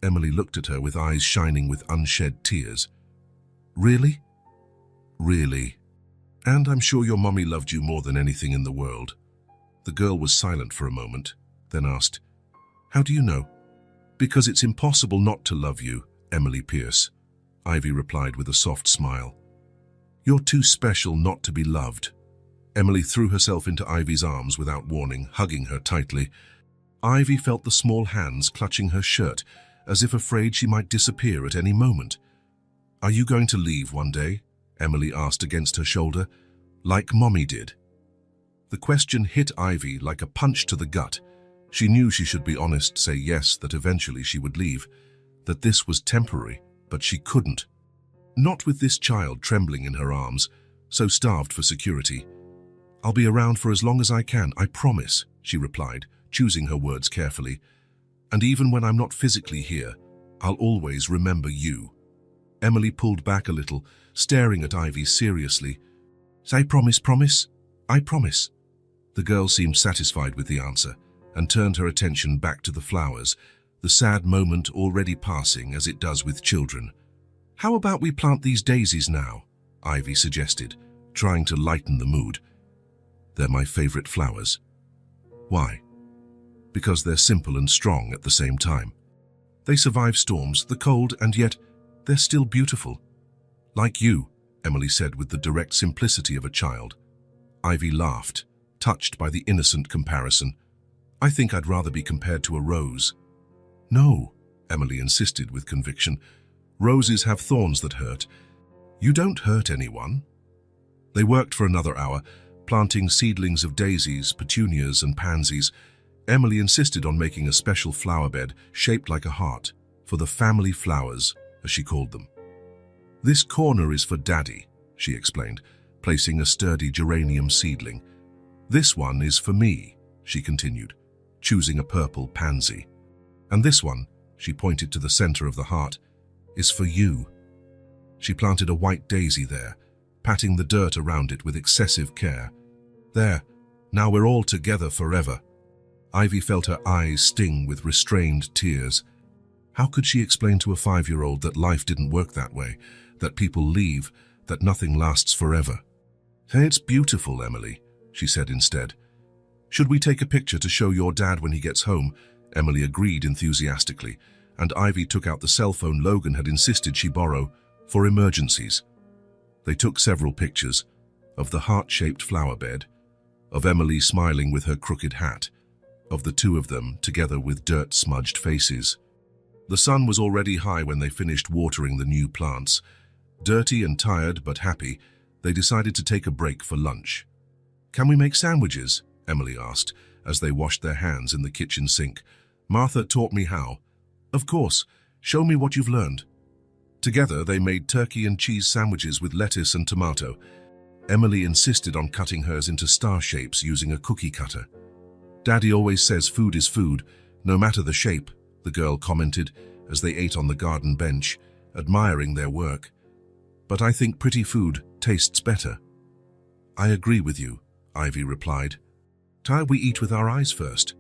Emily looked at her with eyes shining with unshed tears. Really? Really? And I'm sure your mommy loved you more than anything in the world. The girl was silent for a moment, then asked, How do you know? Because it's impossible not to love you, Emily Pierce, Ivy replied with a soft smile. You're too special not to be loved. Emily threw herself into Ivy's arms without warning, hugging her tightly. Ivy felt the small hands clutching her shirt, as if afraid she might disappear at any moment. Are you going to leave one day? Emily asked against her shoulder. Like Mommy did. The question hit Ivy like a punch to the gut. She knew she should be honest, say yes, that eventually she would leave, that this was temporary, but she couldn't. Not with this child trembling in her arms, so starved for security. I'll be around for as long as I can, I promise, she replied, choosing her words carefully. And even when I'm not physically here, I'll always remember you. Emily pulled back a little, staring at Ivy seriously. Say promise, promise? I promise. The girl seemed satisfied with the answer and turned her attention back to the flowers, the sad moment already passing as it does with children. How about we plant these daisies now? Ivy suggested, trying to lighten the mood. They're my favorite flowers. Why? Because they're simple and strong at the same time. They survive storms, the cold, and yet they're still beautiful. Like you, Emily said with the direct simplicity of a child. Ivy laughed, touched by the innocent comparison. I think I'd rather be compared to a rose. No, Emily insisted with conviction. Roses have thorns that hurt. You don't hurt anyone. They worked for another hour, planting seedlings of daisies, petunias, and pansies. Emily insisted on making a special flower bed shaped like a heart for the family flowers, as she called them. This corner is for Daddy, she explained, placing a sturdy geranium seedling. This one is for me, she continued, choosing a purple pansy. And this one, she pointed to the center of the heart, is for you. She planted a white daisy there, patting the dirt around it with excessive care. There, now we're all together forever. Ivy felt her eyes sting with restrained tears. How could she explain to a 5-year-old that life didn't work that way, that people leave, that nothing lasts forever? Hey, it's beautiful, Emily, she said instead. Should we take a picture to show your dad when he gets home? Emily agreed enthusiastically, and Ivy took out the cell phone Logan had insisted she borrow for emergencies. They took several pictures of the heart-shaped flower bed, of Emily smiling with her crooked hat, of the two of them together with dirt-smudged faces. The sun was already high when they finished watering the new plants. Dirty and tired but happy, they decided to take a break for lunch. Can we make sandwiches? Emily asked as they washed their hands in the kitchen sink. Martha taught me how. Of course, show me what you've learned. Together they made turkey and cheese sandwiches with lettuce and tomato. Emily insisted on cutting hers into star shapes using a cookie cutter. Daddy always says food is food, no matter the shape, the girl commented as they ate on the garden bench, admiring their work. But I think pretty food tastes better. I agree with you, Ivy replied. We eat with our eyes first.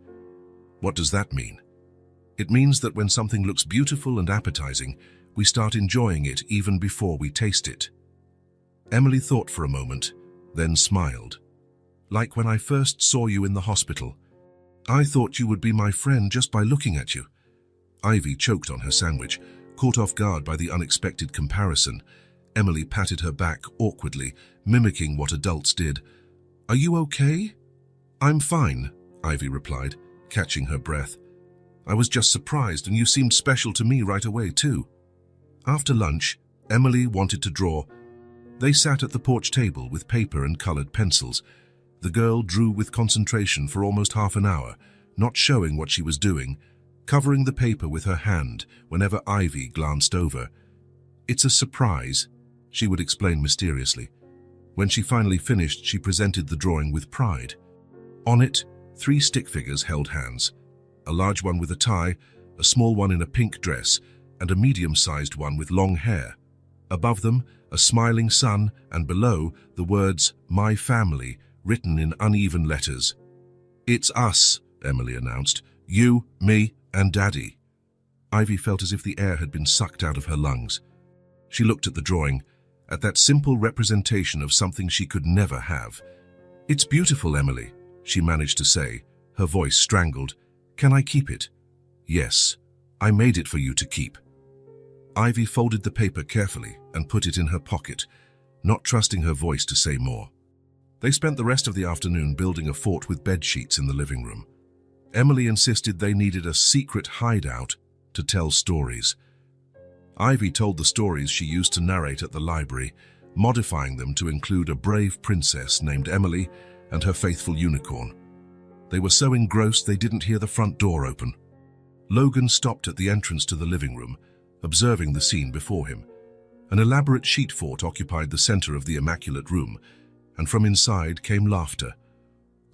What does that mean? It means that when something looks beautiful and appetizing, we start enjoying it even before we taste it. Emily thought for a moment, then smiled. Like when I first saw you in the hospital. I thought you would be my friend just by looking at you. Ivy choked on her sandwich, caught off guard by the unexpected comparison. Emily patted her back awkwardly, mimicking what adults did. Are you okay? I'm fine, Ivy replied, catching her breath. I was just surprised, and you seemed special to me right away, too. After lunch, Emily wanted to draw. They sat at the porch table with paper and colored pencils. The girl drew with concentration for almost half an hour, not showing what she was doing, covering the paper with her hand whenever Ivy glanced over. It's a surprise, she would explain mysteriously. When she finally finished, she presented the drawing with pride. On it, 3 stick figures held hands, a large one with a tie, a small one in a pink dress, and a medium-sized one with long hair. Above them, a smiling sun, and below, the words, "My family," written in uneven letters. It's us, Emily announced. You, me, and Daddy. Ivy felt as if the air had been sucked out of her lungs. She looked at the drawing, at that simple representation of something she could never have. It's beautiful, Emily, she managed to say, her voice strangled. Can I keep it? Yes, I made it for you to keep. Ivy folded the paper carefully and put it in her pocket, not trusting her voice to say more. They spent the rest of the afternoon building a fort with bed sheets in the living room. Emily insisted they needed a secret hideout to tell stories. Ivy told the stories she used to narrate at the library, modifying them to include a brave princess named Emily and her faithful unicorn. They were so engrossed they didn't hear the front door open. Logan stopped at the entrance to the living room, observing the scene before him. An elaborate sheet fort occupied the center of the immaculate room, and from inside came laughter.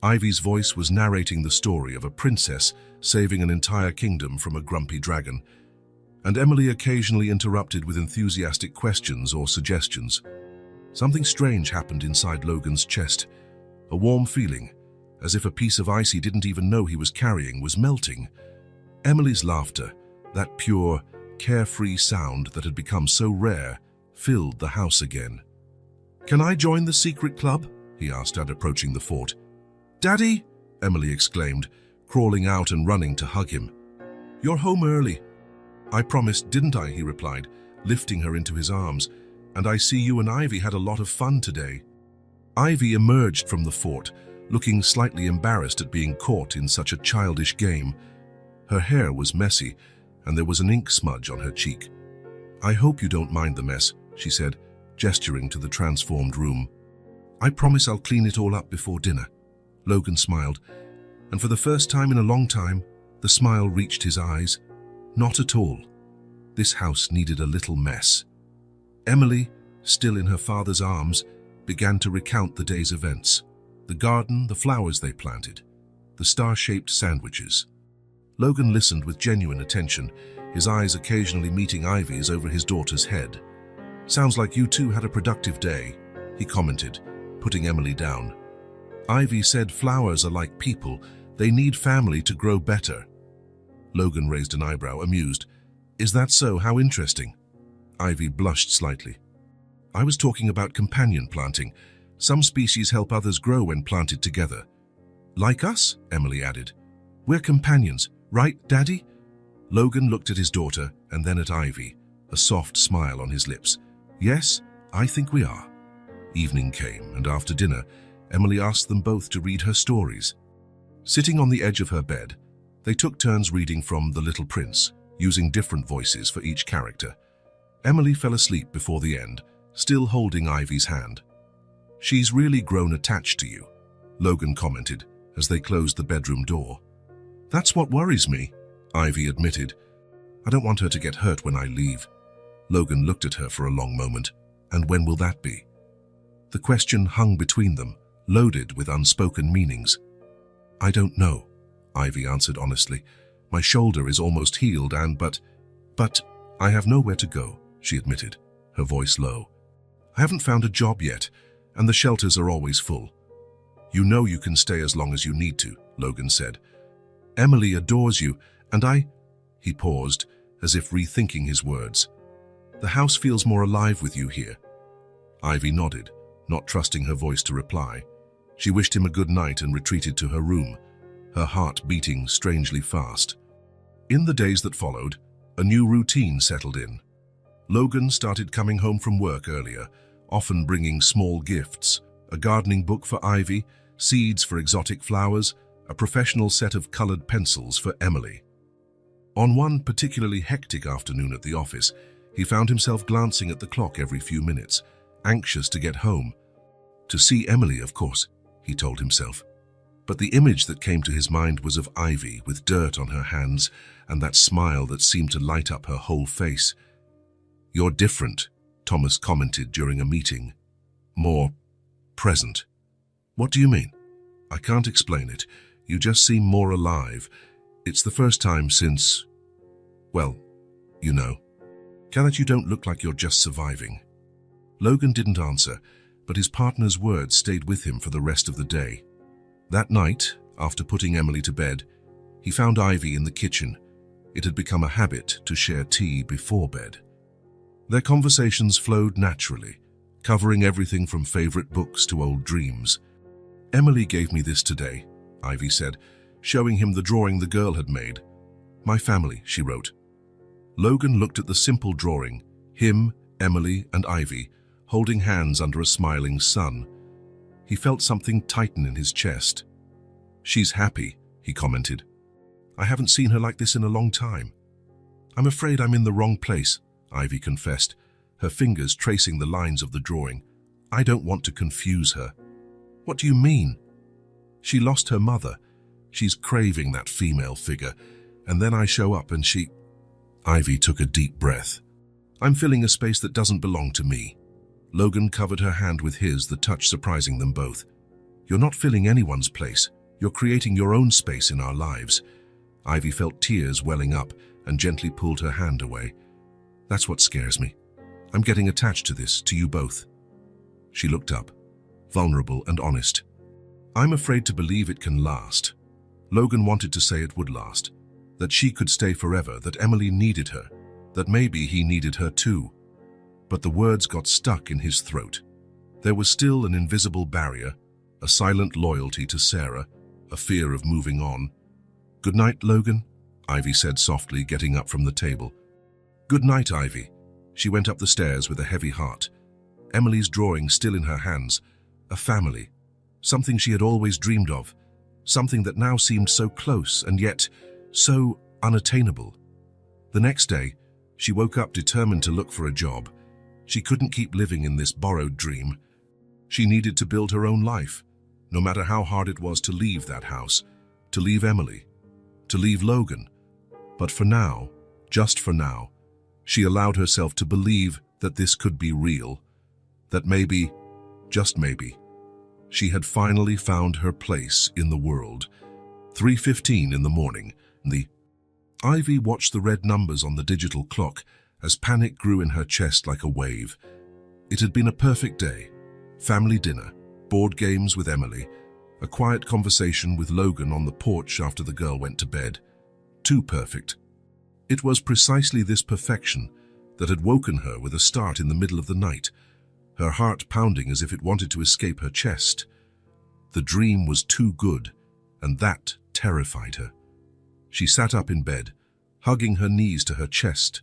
Ivy's voice was narrating the story of a princess saving an entire kingdom from a grumpy dragon, and Emily occasionally interrupted with enthusiastic questions or suggestions. Something strange happened inside Logan's chest, a warm feeling, as if a piece of ice he didn't even know he was carrying was melting. Emily's laughter, that pure, carefree sound that had become so rare, filled the house again. "Can I join the secret club?" he asked at approaching the fort. "Daddy!" Emily exclaimed, crawling out and running to hug him. "You're home early." "I promised, didn't I?" he replied, lifting her into his arms. "And I see you and Ivy had a lot of fun today." Ivy emerged from the fort, looking slightly embarrassed at being caught in such a childish game. Her hair was messy, and there was an ink smudge on her cheek. "I hope you don't mind the mess," she said, gesturing to the transformed room. "I promise I'll clean it all up before dinner." Logan smiled, and for the first time in a long time, the smile reached his eyes. Not at all. This house needed a little mess. Emily, still in her father's arms, began to recount the day's events. The garden, the flowers they planted, the star-shaped sandwiches. Logan listened with genuine attention, his eyes occasionally meeting Ivy's over his daughter's head. "Sounds like you two had a productive day," he commented, putting Emily down. "Ivy said flowers are like people, they need family to grow better." Logan raised an eyebrow, amused. "Is that so? How interesting." Ivy blushed slightly. "I was talking about companion planting. Some species help others grow when planted together." "Like us?" Emily added. "We're companions, right, Daddy?" Logan looked at his daughter and then at Ivy, a soft smile on his lips. "Yes, I think we are." Evening came, and after dinner, Emily asked them both to read her stories. Sitting on the edge of her bed, they took turns reading from The Little Prince, using different voices for each character. Emily fell asleep before the end, still holding Ivy's hand. "She's really grown attached to you," Logan commented as they closed the bedroom door. "That's what worries me," Ivy admitted. "I don't want her to get hurt when I leave." Logan looked at her for a long moment. "And when will that be?" The question hung between them, loaded with unspoken meanings. "I don't know," Ivy answered honestly. "My shoulder is almost healed but I have nowhere to go," she admitted, her voice low. "I haven't found a job yet, and the shelters are always full." "You know you can stay as long as you need to," Logan said. "Emily adores you, and He paused, as if rethinking his words. "The house feels more alive with you here." Ivy nodded, not trusting her voice to reply. She wished him a good night and retreated to her room, her heart beating strangely fast. In the days that followed, a new routine settled in. Logan started coming home from work earlier, often bringing small gifts, a gardening book for Ivy, seeds for exotic flowers, a professional set of colored pencils for Emily. On one particularly hectic afternoon at the office, he found himself glancing at the clock every few minutes, anxious to get home. To see Emily, of course, he told himself. But the image that came to his mind was of Ivy with dirt on her hands and that smile that seemed to light up her whole face. "You're different," Thomas commented during a meeting. "More present." "What do you mean?" "I can't explain it. You just seem more alive. It's the first time since, well, you know. That you don't look like you're just surviving." Logan didn't answer, but his partner's words stayed with him for the rest of the day. That night, after putting Emily to bed, he found Ivy in the kitchen. It had become a habit to share tea before bed. Their conversations flowed naturally, covering everything from favorite books to old dreams. "Emily gave me this today," Ivy said, showing him the drawing the girl had made. "My family," she wrote. Logan looked at the simple drawing, him, Emily, and Ivy, holding hands under a smiling sun. He felt something tighten in his chest. "She's happy," he commented. "I haven't seen her like this in a long time." "I'm afraid I'm in the wrong place," Ivy confessed, her fingers tracing the lines of the drawing. I don't want to confuse her. What do you mean? She lost her mother. She's craving that female figure. And then I show up and she... Ivy took a deep breath. I'm filling a space that doesn't belong to me. Logan covered her hand with his, the touch surprising them both. You're not filling anyone's place. You're creating your own space in our lives. Ivy felt tears welling up and gently pulled her hand away. That's what scares me. I'm getting attached to this, to you both. She looked up, vulnerable and honest. I'm afraid to believe it can last. Logan wanted to say it would last, that she could stay forever, that Emily needed her, that maybe he needed her too. But the words got stuck in his throat. There was still an invisible barrier, a silent loyalty to Sarah, a fear of moving on. Good night, Logan, Ivy said softly, getting up from the table. Good night, Ivy. She went up the stairs with a heavy heart. Emily's drawing still in her hands. A family. Something she had always dreamed of. Something that now seemed so close and yet so unattainable. The next day, she woke up determined to look for a job. She couldn't keep living in this borrowed dream. She needed to build her own life, no matter how hard it was to leave that house, to leave Emily, to leave Logan. But for now, just for now, she allowed herself to believe that this could be real, that maybe, just maybe, she had finally found her place in the world. 3:15 in the morning. Ivy watched the red numbers on the digital clock as panic grew in her chest like a wave. It had been a perfect day. Family dinner, board games with Emily, a quiet conversation with Logan on the porch after the girl went to bed. Too perfect. It was precisely this perfection that had woken her with a start in the middle of the night, her heart pounding as if it wanted to escape her chest. The dream was too good, and that terrified her. She sat up in bed, hugging her knees to her chest.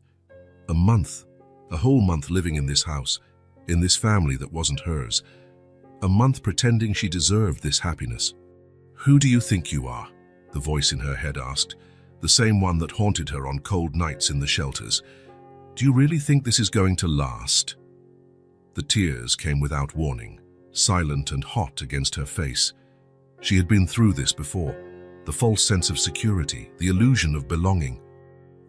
A whole month living in this house, in this family that wasn't hers. A month pretending she deserved this happiness. Who do you think you are? The voice in her head asked, the same one that haunted her on cold nights in the shelters. Do you really think this is going to last? The tears came without warning, silent and hot against her face. She had been through this before, the false sense of security, the illusion of belonging.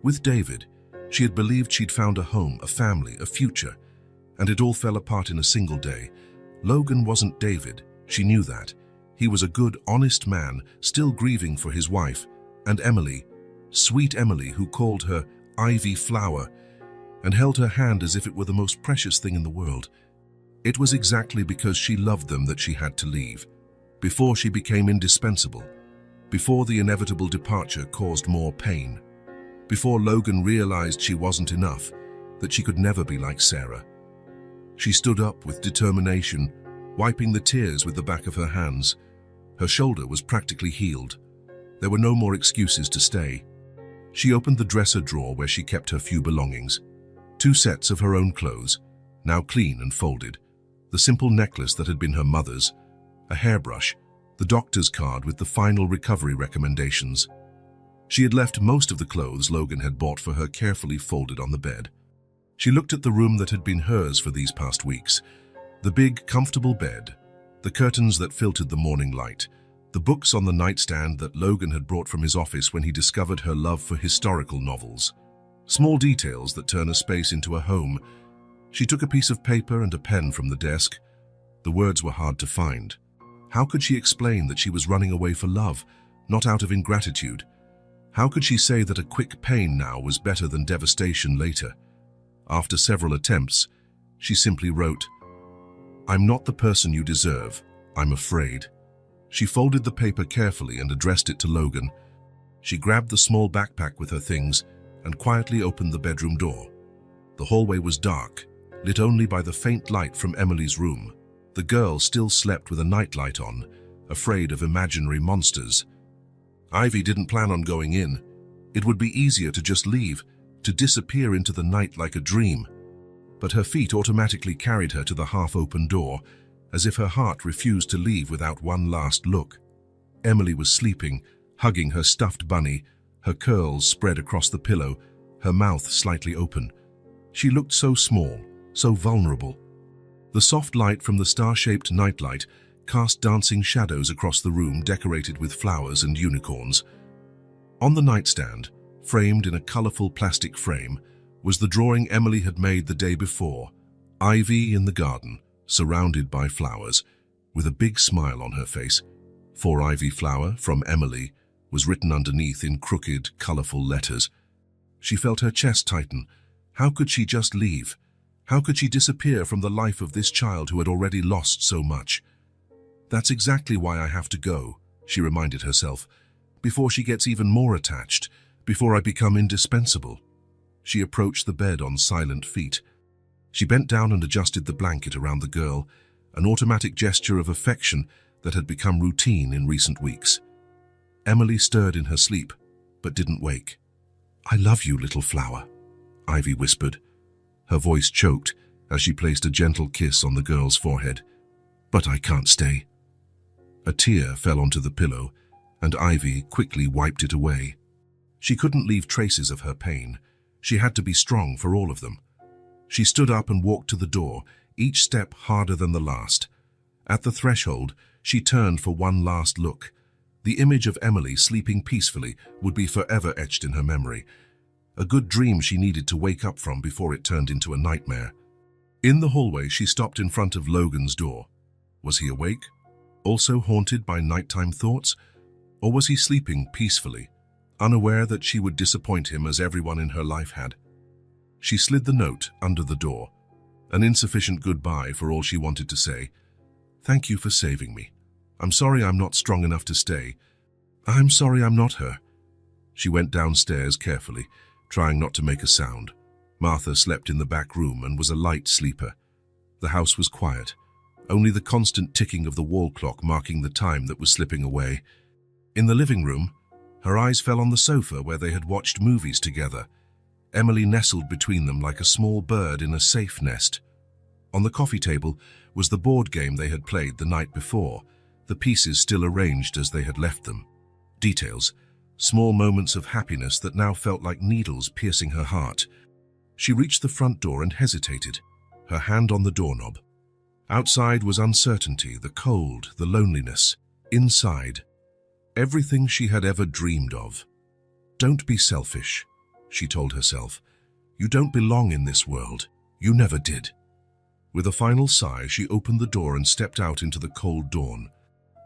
With David, she had believed she'd found a home, a family, a future, and it all fell apart in a single day. Logan wasn't David, she knew that. He was a good, honest man, still grieving for his wife, and Emily, sweet Emily, who called her Ivy Flower, and held her hand as if it were the most precious thing in the world. It was exactly because she loved them that she had to leave, before she became indispensable, before the inevitable departure caused more pain, before Logan realized she wasn't enough, that she could never be like Sarah. She stood up with determination, wiping the tears with the back of her hands. Her shoulder was practically healed. There were no more excuses to stay. She opened the dresser drawer where she kept her few belongings. 2 sets of her own clothes, now clean and folded. The simple necklace that had been her mother's, a hairbrush, the doctor's card with the final recovery recommendations. She had left most of the clothes Logan had bought for her carefully folded on the bed. She looked at the room that had been hers for these past weeks. The big, comfortable bed, the curtains that filtered the morning light, the books on the nightstand that Logan had brought from his office when he discovered her love for historical novels. Small details that turn a space into a home. She took a piece of paper and a pen from the desk. The words were hard to find. How could she explain that she was running away for love, not out of ingratitude? How could she say that a quick pain now was better than devastation later? After several attempts, she simply wrote, "I'm not the person you deserve. I'm afraid." She folded the paper carefully and addressed it to Logan. She grabbed the small backpack with her things and quietly opened the bedroom door. The hallway was dark, lit only by the faint light from Emily's room. The girl still slept with a nightlight on, afraid of imaginary monsters. Ivy didn't plan on going in. It would be easier to just leave, to disappear into the night like a dream. But her feet automatically carried her to the half-open door, as if her heart refused to leave without one last look. Emily was sleeping, hugging her stuffed bunny, her curls spread across the pillow, her mouth slightly open. She looked so small, so vulnerable. The soft light from the star-shaped nightlight cast dancing shadows across the room decorated with flowers and unicorns. On the nightstand, framed in a colorful plastic frame, was the drawing Emily had made the day before, Ivy in the garden, surrounded by flowers, with a big smile on her face. "For Ivy Flower, from Emily," was written underneath in crooked, colorful letters. She felt her chest tighten. How could she just leave? How could she disappear from the life of this child who had already lost so much? "That's exactly why I have to go," she reminded herself, "before she gets even more attached, before I become indispensable." She approached the bed on silent feet. She bent down and adjusted the blanket around the girl, an automatic gesture of affection that had become routine in recent weeks. Emily stirred in her sleep, but didn't wake. "I love you, little flower," Ivy whispered. Her voice choked as she placed a gentle kiss on the girl's forehead. "But I can't stay." A tear fell onto the pillow, and Ivy quickly wiped it away. She couldn't leave traces of her pain. She had to be strong for all of them. She stood up and walked to the door, each step harder than the last. At the threshold, she turned for one last look. The image of Emily sleeping peacefully would be forever etched in her memory. A good dream she needed to wake up from before it turned into a nightmare. In the hallway, she stopped in front of Logan's door. Was he awake? Also haunted by nighttime thoughts? Or was he sleeping peacefully, unaware that she would disappoint him as everyone in her life had? She slid the note under the door, an insufficient goodbye for all she wanted to say. "Thank you for saving me. I'm sorry I'm not strong enough to stay. I'm sorry I'm not her." She went downstairs carefully, trying not to make a sound. Martha slept in the back room and was a light sleeper. The house was quiet, only the constant ticking of the wall clock marking the time that was slipping away. In the living room, her eyes fell on the sofa where they had watched movies together. Emily nestled between them like a small bird in a safe nest. On the coffee table was the board game they had played the night before, the pieces still arranged as they had left them. Details, small moments of happiness that now felt like needles piercing her heart. She reached the front door and hesitated, her hand on the doorknob. Outside was uncertainty, the cold, the loneliness. Inside, everything she had ever dreamed of. "Don't be selfish," she told herself. "You don't belong in this world. You never did." With a final sigh, she opened the door and stepped out into the cold dawn.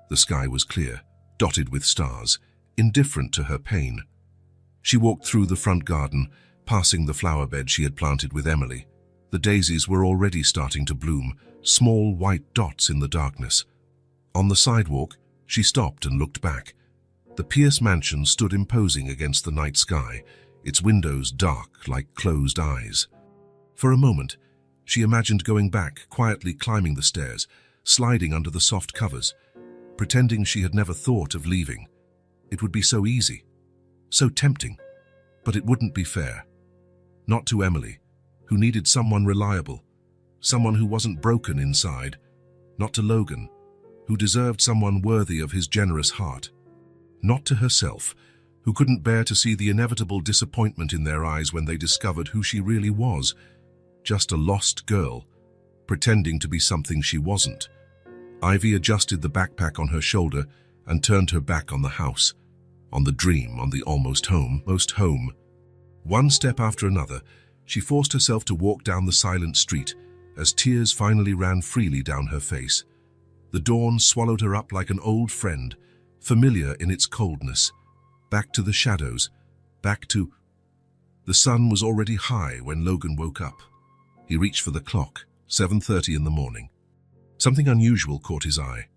The sky was clear, dotted with stars, indifferent to her pain. She walked through the front garden, passing the flower bed she had planted with Emily. The daisies were already starting to bloom, small white dots in the darkness. On the sidewalk, she stopped and looked back. The Pierce mansion stood imposing against the night sky, its windows dark like closed eyes. For a moment, she imagined going back, quietly climbing the stairs, sliding under the soft covers, pretending she had never thought of leaving. It would be so easy, so tempting, but it wouldn't be fair. Not to Emily, who needed someone reliable, someone who wasn't broken inside. Not to Logan, who deserved someone worthy of his generous heart. Not to herself, who couldn't bear to see the inevitable disappointment in their eyes when they discovered who she really was. Just a lost girl, pretending to be something she wasn't. Ivy adjusted the backpack on her shoulder and turned her back on the house, on the dream, on the almost home. One step after another, she forced herself to walk down the silent street as tears finally ran freely down her face. The dawn swallowed her up like an old friend, familiar in its coldness. Back to the shadows, back to... The sun was already high when Logan woke up. He reached for the clock, 7:30 in the morning. Something unusual caught his eye.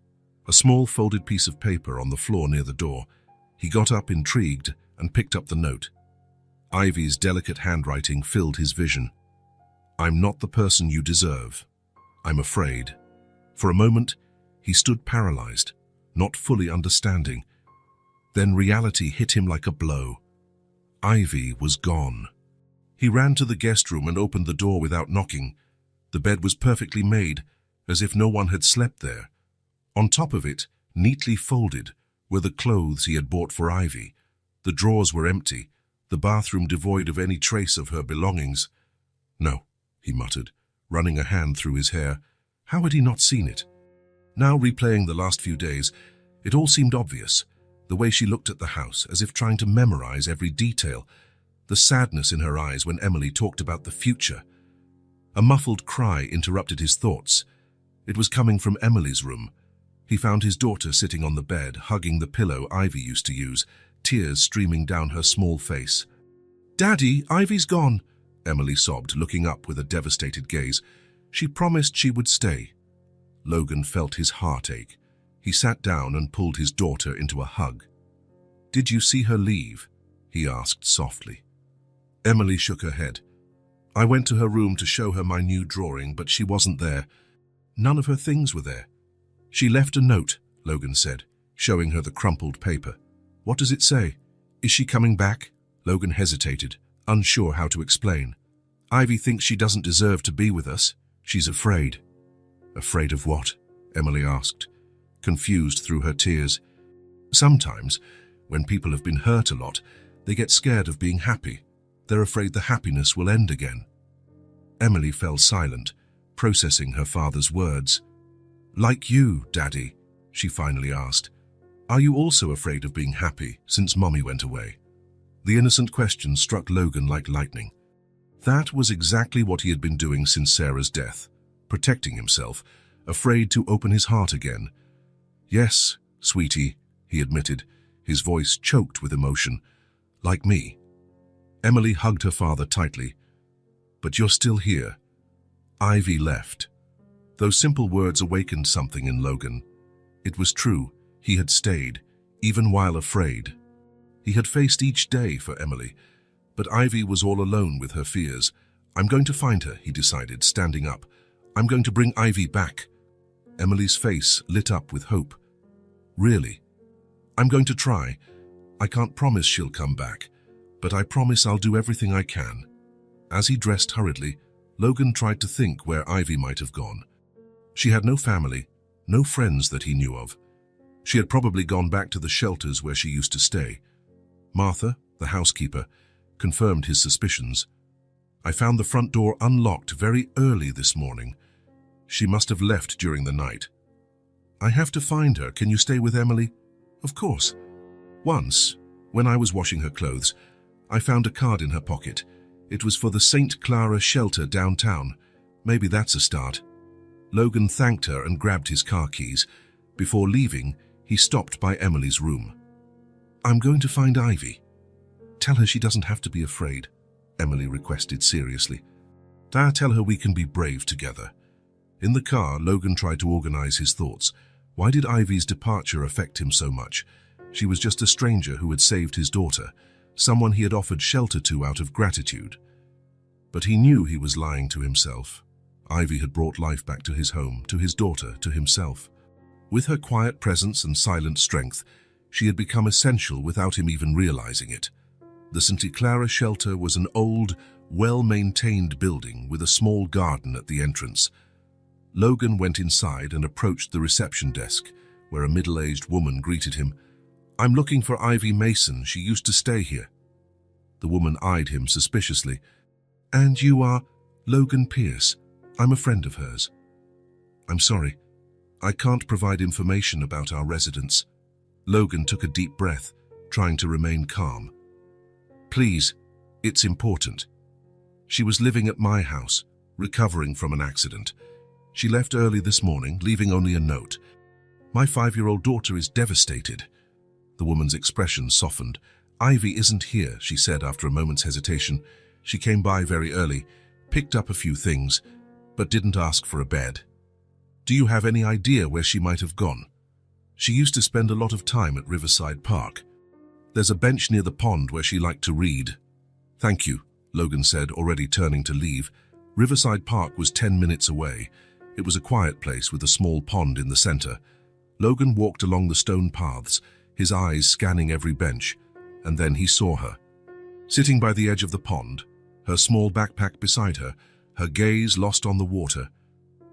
A small folded piece of paper on the floor near the door. He got up intrigued and picked up the note. Ivy's delicate handwriting filled his vision. "I'm not the person you deserve. I'm afraid." For a moment, he stood paralyzed, not fully understanding. Then reality hit him like a blow. Ivy was gone. He ran to the guest room and opened the door without knocking. The bed was perfectly made, as if no one had slept there. On top of it, neatly folded, were the clothes he had bought for Ivy. The drawers were empty, the bathroom devoid of any trace of her belongings. "No," he muttered, running a hand through his hair. How had he not seen it? Now, replaying the last few days, it all seemed obvious. The way she looked at the house, as if trying to memorize every detail. The sadness in her eyes when Emily talked about the future. A muffled cry interrupted his thoughts. It was coming from Emily's room. He found his daughter sitting on the bed, hugging the pillow Ivy used to use, tears streaming down her small face. "Daddy, Ivy's gone," Emily sobbed, looking up with a devastated gaze. "She promised she would stay." Logan felt his heart ache. He sat down and pulled his daughter into a hug. "Did you see her leave?" he asked softly. Emily shook her head. "I went to her room to show her my new drawing, but she wasn't there. None of her things were there." "She left a note," Logan said, showing her the crumpled paper. "What does it say? Is she coming back?" Logan hesitated, unsure how to explain. "Ivy thinks she doesn't deserve to be with us. She's afraid." "Afraid of what?" Emily asked, confused through her tears. "Sometimes, when people have been hurt a lot, they get scared of being happy. They're afraid the happiness will end again." Emily fell silent, processing her father's words. "Like you, Daddy?" she finally asked. "Are you also afraid of being happy since Mommy went away?" The innocent question struck Logan like lightning. That was exactly what he had been doing since Sarah's death, protecting himself, afraid to open his heart again. "Yes, sweetie," he admitted, his voice choked with emotion. "Like me." Emily hugged her father tightly. "But you're still here." Ivy left. Those simple words awakened something in Logan. It was true, he had stayed, even while afraid. He had faced each day for Emily, but Ivy was all alone with her fears. "I'm going to find her," he decided, standing up. "I'm going to bring Ivy back." Emily's face lit up with hope. "Really?" "I'm going to try. I can't promise she'll come back, but I promise I'll do everything I can." As he dressed hurriedly, Logan tried to think where Ivy might have gone. She had no family, no friends that he knew of. She had probably gone back to the shelters where she used to stay. Martha, the housekeeper, confirmed his suspicions. "I found the front door unlocked very early this morning. She must have left during the night." "I have to find her. Can you stay with Emily?" "Of course." "Once, when I was washing her clothes, I found a card in her pocket. It was for the St. Clara shelter downtown. Maybe that's a start." Logan thanked her and grabbed his car keys. Before leaving, he stopped by Emily's room. "I'm going to find Ivy. Tell her she doesn't have to be afraid," Emily requested seriously. "Tell her we can be brave together." In the car, Logan tried to organize his thoughts. Why did Ivy's departure affect him so much? She was just a stranger who had saved his daughter, someone he had offered shelter to out of gratitude. But he knew he was lying to himself. Ivy had brought life back to his home, to his daughter, to himself. With her quiet presence and silent strength, she had become essential without him even realizing it. The St. Clara shelter was an old, well-maintained building with a small garden at the entrance. Logan went inside and approached the reception desk, where a middle-aged woman greeted him. "I'm looking for Ivy Mason. She used to stay here." The woman eyed him suspiciously. "And you are Logan Pierce? I'm a friend of hers." "I'm sorry. I can't provide information about our residents." Logan took a deep breath, trying to remain calm. "Please, it's important. She was living at my house, recovering from an accident. She left early this morning, leaving only a note. My 5-year-old daughter is devastated." The woman's expression softened. "Ivy isn't here," she said after a moment's hesitation. "She came by very early, picked up a few things, but didn't ask for a bed." "Do you have any idea where she might have gone?" "She used to spend a lot of time at Riverside Park. There's a bench near the pond where she liked to read." "Thank you," Logan said, already turning to leave. Riverside Park was 10 minutes away. It was a quiet place with a small pond in the center. Logan walked along the stone paths, his eyes scanning every bench, and then he saw her. Sitting by the edge of the pond, her small backpack beside her, her gaze lost on the water.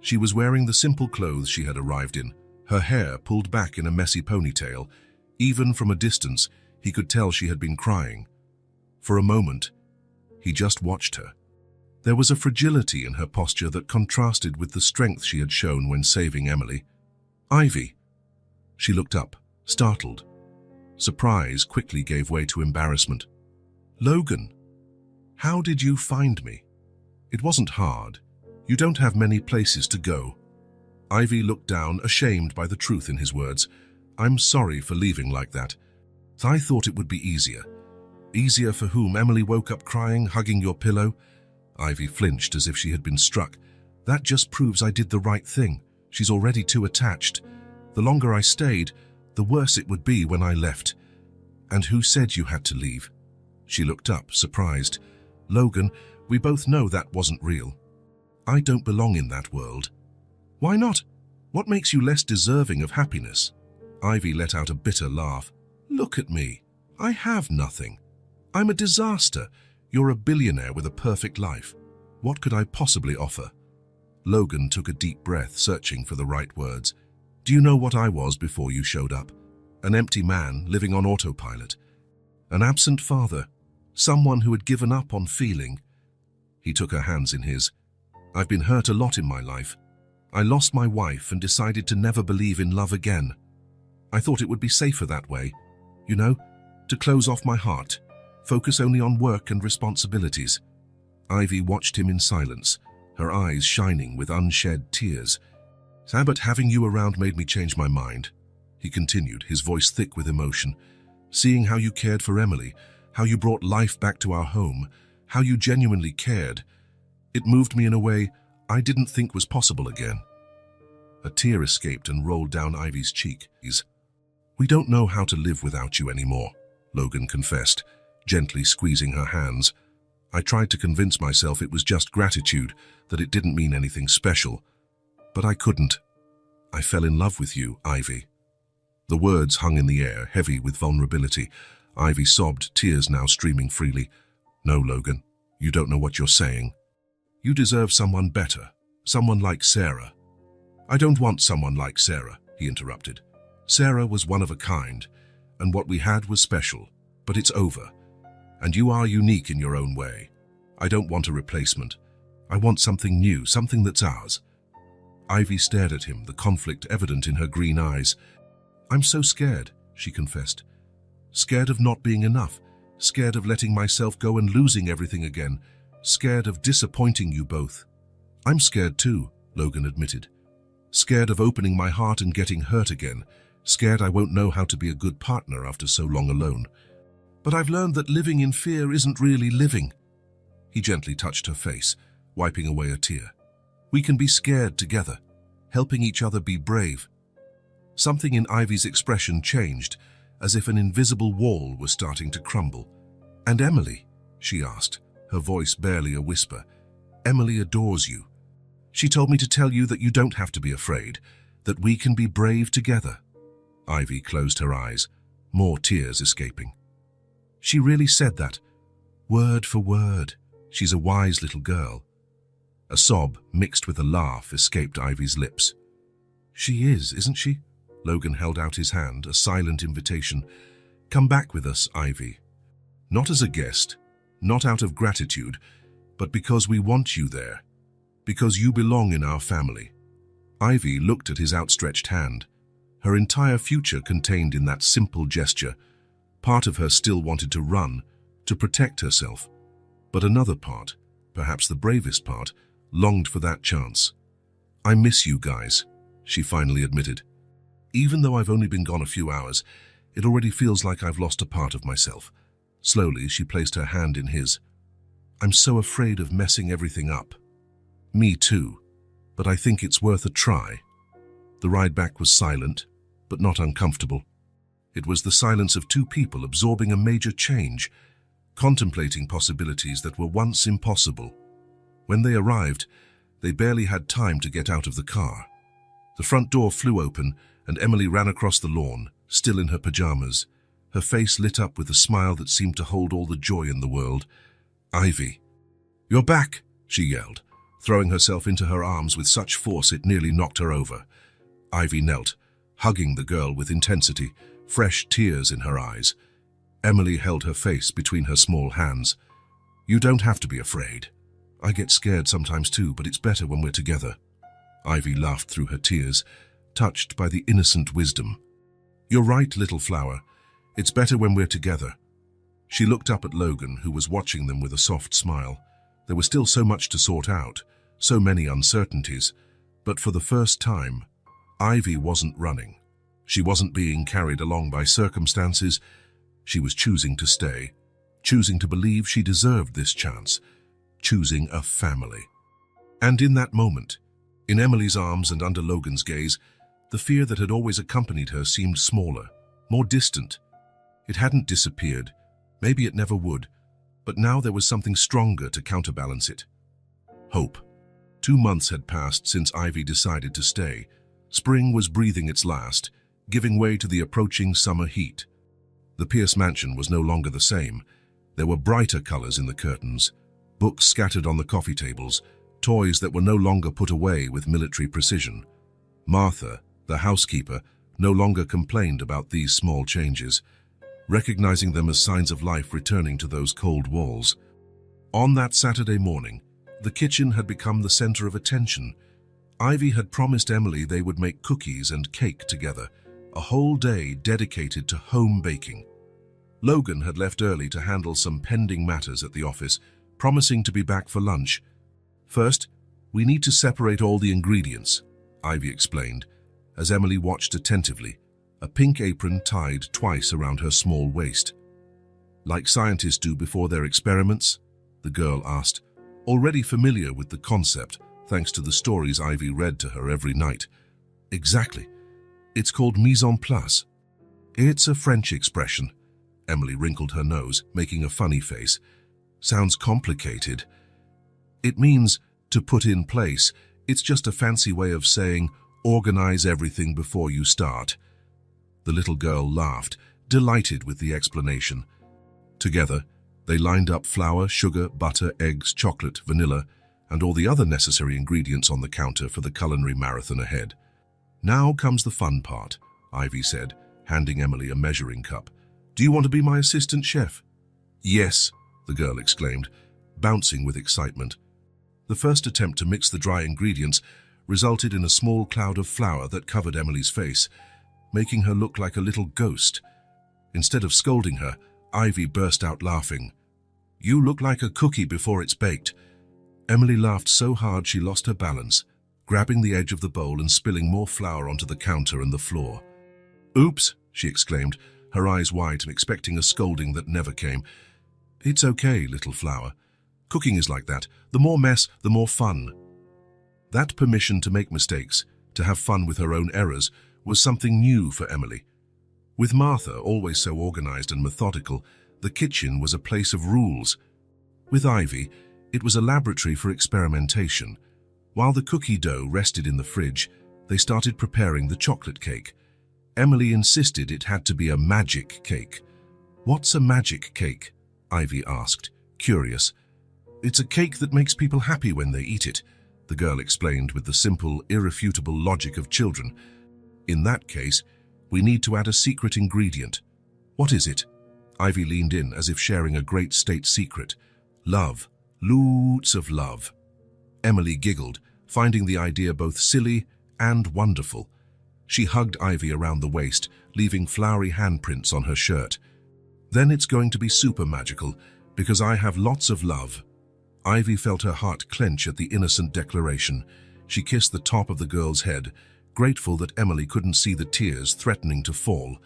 She was wearing the simple clothes she had arrived in, her hair pulled back in a messy ponytail. Even from a distance, he could tell she had been crying. For a moment, he just watched her. There was a fragility in her posture that contrasted with the strength she had shown when saving Emily. "Ivy." She looked up, startled. Surprise quickly gave way to embarrassment. "Logan, how did you find me?" "It wasn't hard. You don't have many places to go." Ivy looked down, ashamed by the truth in his words. "I'm sorry for leaving like that. I thought it would be easier." "Easier for whom?" Emily woke up crying, hugging your pillow. Ivy flinched as if she had been struck. "That just proves I did the right thing. She's already too attached. The longer I stayed, the worse it would be when I left." "And who said you had to leave?" She looked up, surprised. "Logan, we both know that wasn't real. I don't belong in that world." "Why not? What makes you less deserving of happiness?" Ivy let out a bitter laugh. "Look at me. I have nothing. I'm a disaster. You're a billionaire with a perfect life. What could I possibly offer?" Logan took a deep breath, searching for the right words. "Do you know what I was before you showed up? An empty man living on autopilot. An absent father. Someone who had given up on feeling." He took her hands in his. "I've been hurt a lot in my life. I lost my wife and decided to never believe in love again. I thought it would be safer that way, you know, to close off my heart, focus only on work and responsibilities." Ivy watched him in silence, her eyes shining with unshed tears. "But having you around made me change my mind," he continued, his voice thick with emotion. "Seeing how you cared for Emily, how you brought life back to our home, how you genuinely cared, it moved me in a way I didn't think was possible again." A tear escaped and rolled down Ivy's cheek. "We don't know how to live without you anymore," Logan confessed, gently squeezing her hands. "I tried to convince myself it was just gratitude, that it didn't mean anything special. But I couldn't. I fell in love with you, Ivy." The words hung in the air, heavy with vulnerability. Ivy sobbed, tears now streaming freely. "No, Logan, you don't know what you're saying. You deserve someone better, someone like Sarah." "I don't want someone like Sarah," he interrupted. "Sarah was one of a kind, and what we had was special, but it's over. And you are unique in your own way. I don't want a replacement. I want something new, something that's ours." Ivy stared at him, the conflict evident in her green eyes. "I'm so scared," she confessed. "Scared of not being enough, scared of letting myself go and losing everything again, scared of disappointing you both." "I'm scared too," Logan admitted. "Scared of opening my heart and getting hurt again, scared I won't know how to be a good partner after so long alone. But I've learned that living in fear isn't really living." He gently touched her face, wiping away a tear. "We can be scared together, helping each other be brave." Something in Ivy's expression changed, as if an invisible wall was starting to crumble. "And Emily?" she asked, her voice barely a whisper. "Emily adores you. She told me to tell you that you don't have to be afraid, that we can be brave together." Ivy closed her eyes, more tears escaping. "She really said that, word for word. She's a wise little girl." A sob mixed with a laugh escaped Ivy's lips. "She is, isn't she?" Logan held out his hand, a silent invitation. "Come back with us, Ivy. Not as a guest, not out of gratitude, but because we want you there, because you belong in our family." Ivy looked at his outstretched hand, her entire future contained in that simple gesture. Part of her still wanted to run, to protect herself, but another part, perhaps the bravest part, longed for that chance. "I miss you guys," she finally admitted. "Even though I've only been gone a few hours, it already feels like I've lost a part of myself." Slowly, she placed her hand in his. "I'm so afraid of messing everything up." "Me too, but I think it's worth a try." The ride back was silent, but not uncomfortable. It was the silence of two people absorbing a major change, contemplating possibilities that were once impossible. When they arrived, they barely had time to get out of the car. The front door flew open, and Emily ran across the lawn, still in her pajamas, her face lit up with a smile that seemed to hold all the joy in the world. "Ivy, you're back," she yelled, throwing herself into her arms with such force it nearly knocked her over. Ivy knelt, hugging the girl with intensity, fresh tears in her eyes. Emily held her face between her small hands. "You don't have to be afraid. I get scared sometimes too, but it's better when we're together. Ivy laughed through her tears, touched by the innocent wisdom. You're right, little flower. It's better when we're together. She looked up at Logan, who was watching them with a soft smile. There was still so much to sort out, so many uncertainties, but for the first time, Ivy wasn't running. She wasn't being carried along by circumstances. She was choosing to stay, choosing to believe she deserved this chance, choosing a family. And in that moment, in Emily's arms and under Logan's gaze, the fear that had always accompanied her seemed smaller, more distant. It hadn't disappeared. Maybe it never would, but now there was something stronger to counterbalance it. Hope. 2 months had passed since Ivy decided to stay. Spring was breathing its last, giving way to the approaching summer heat. The Pierce mansion was no longer the same. There were brighter colors in the curtains, books scattered on the coffee tables, toys that were no longer put away with military precision. Martha, the housekeeper, no longer complained about these small changes, recognizing them as signs of life returning to those cold walls. On that Saturday morning, the kitchen had become the center of attention. Ivy had promised Emily they would make cookies and cake together, a whole day dedicated to home baking. Logan had left early to handle some pending matters at the office, promising to be back for lunch. First, we need to separate all the ingredients, Ivy explained, as Emily watched attentively, a pink apron tied twice around her small waist. Like scientists do before their experiments? The girl asked, already familiar with the concept thanks to the stories Ivy read to her every night. Exactly. It's called mise en place. It's a French expression. Emily wrinkled her nose, making a funny face. Sounds complicated. It means to put in place. It's just a fancy way of saying organize everything before you start. The little girl laughed, delighted with the explanation. Together, they lined up flour, sugar, butter, eggs, chocolate, vanilla, and all the other necessary ingredients on the counter for the culinary marathon ahead. Now comes the fun part, Ivy said, handing Emily a measuring cup. Do you want to be my assistant chef? Yes, the girl exclaimed, bouncing with excitement. The first attempt to mix the dry ingredients resulted in a small cloud of flour that covered Emily's face, making her look like a little ghost. Instead of scolding her, Ivy burst out laughing. You look like a cookie before it's baked. Emily laughed so hard she lost her balance, grabbing the edge of the bowl and spilling more flour onto the counter and the floor. Oops, she exclaimed, her eyes wide and expecting a scolding that never came. It's okay, little flower. Cooking is like that. The more mess, the more fun. That permission to make mistakes, to have fun with her own errors, was something new for Emily. With Martha, always so organized and methodical, the kitchen was a place of rules. With Ivy, it was a laboratory for experimentation. While the cookie dough rested in the fridge, they started preparing the chocolate cake. Emily insisted it had to be a magic cake. What's a magic cake? Ivy asked, curious. It's a cake that makes people happy when they eat it, the girl explained with the simple, irrefutable logic of children. In that case, we need to add a secret ingredient. What is it? Ivy leaned in as if sharing a great state secret. Love. Lots of love. Emily giggled, finding the idea both silly and wonderful. She hugged Ivy around the waist, leaving flowery handprints on her shirt. Then it's going to be super magical, because I have lots of love. Ivy felt her heart clench at the innocent declaration. She kissed the top of the girl's head, grateful that Emily couldn't see the tears threatening to fall.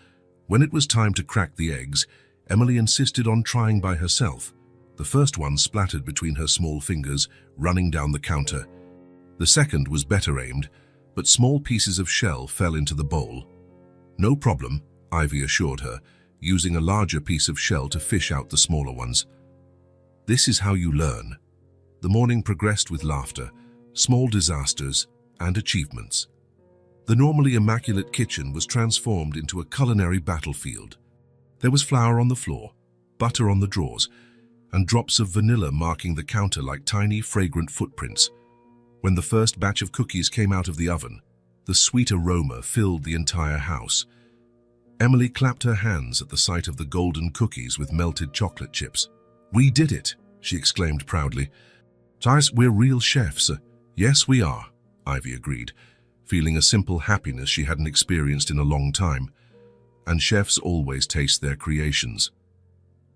When it was time to crack the eggs, Emily insisted on trying by herself. The first one splattered between her small fingers, running down the counter. The second was better aimed, but small pieces of shell fell into the bowl. No problem, Ivy assured her, using a larger piece of shell to fish out the smaller ones. This is how you learn. The morning progressed with laughter, small disasters, and achievements. The normally immaculate kitchen was transformed into a culinary battlefield. There was flour on the floor, butter on the drawers, and drops of vanilla marking the counter like tiny, fragrant footprints. When the first batch of cookies came out of the oven, the sweet aroma filled the entire house. Emily clapped her hands at the sight of the golden cookies with melted chocolate chips. We did it, she exclaimed proudly. Guys, we're real chefs. Yes, we are, Ivy agreed, feeling a simple happiness she hadn't experienced in a long time. And chefs always taste their creations.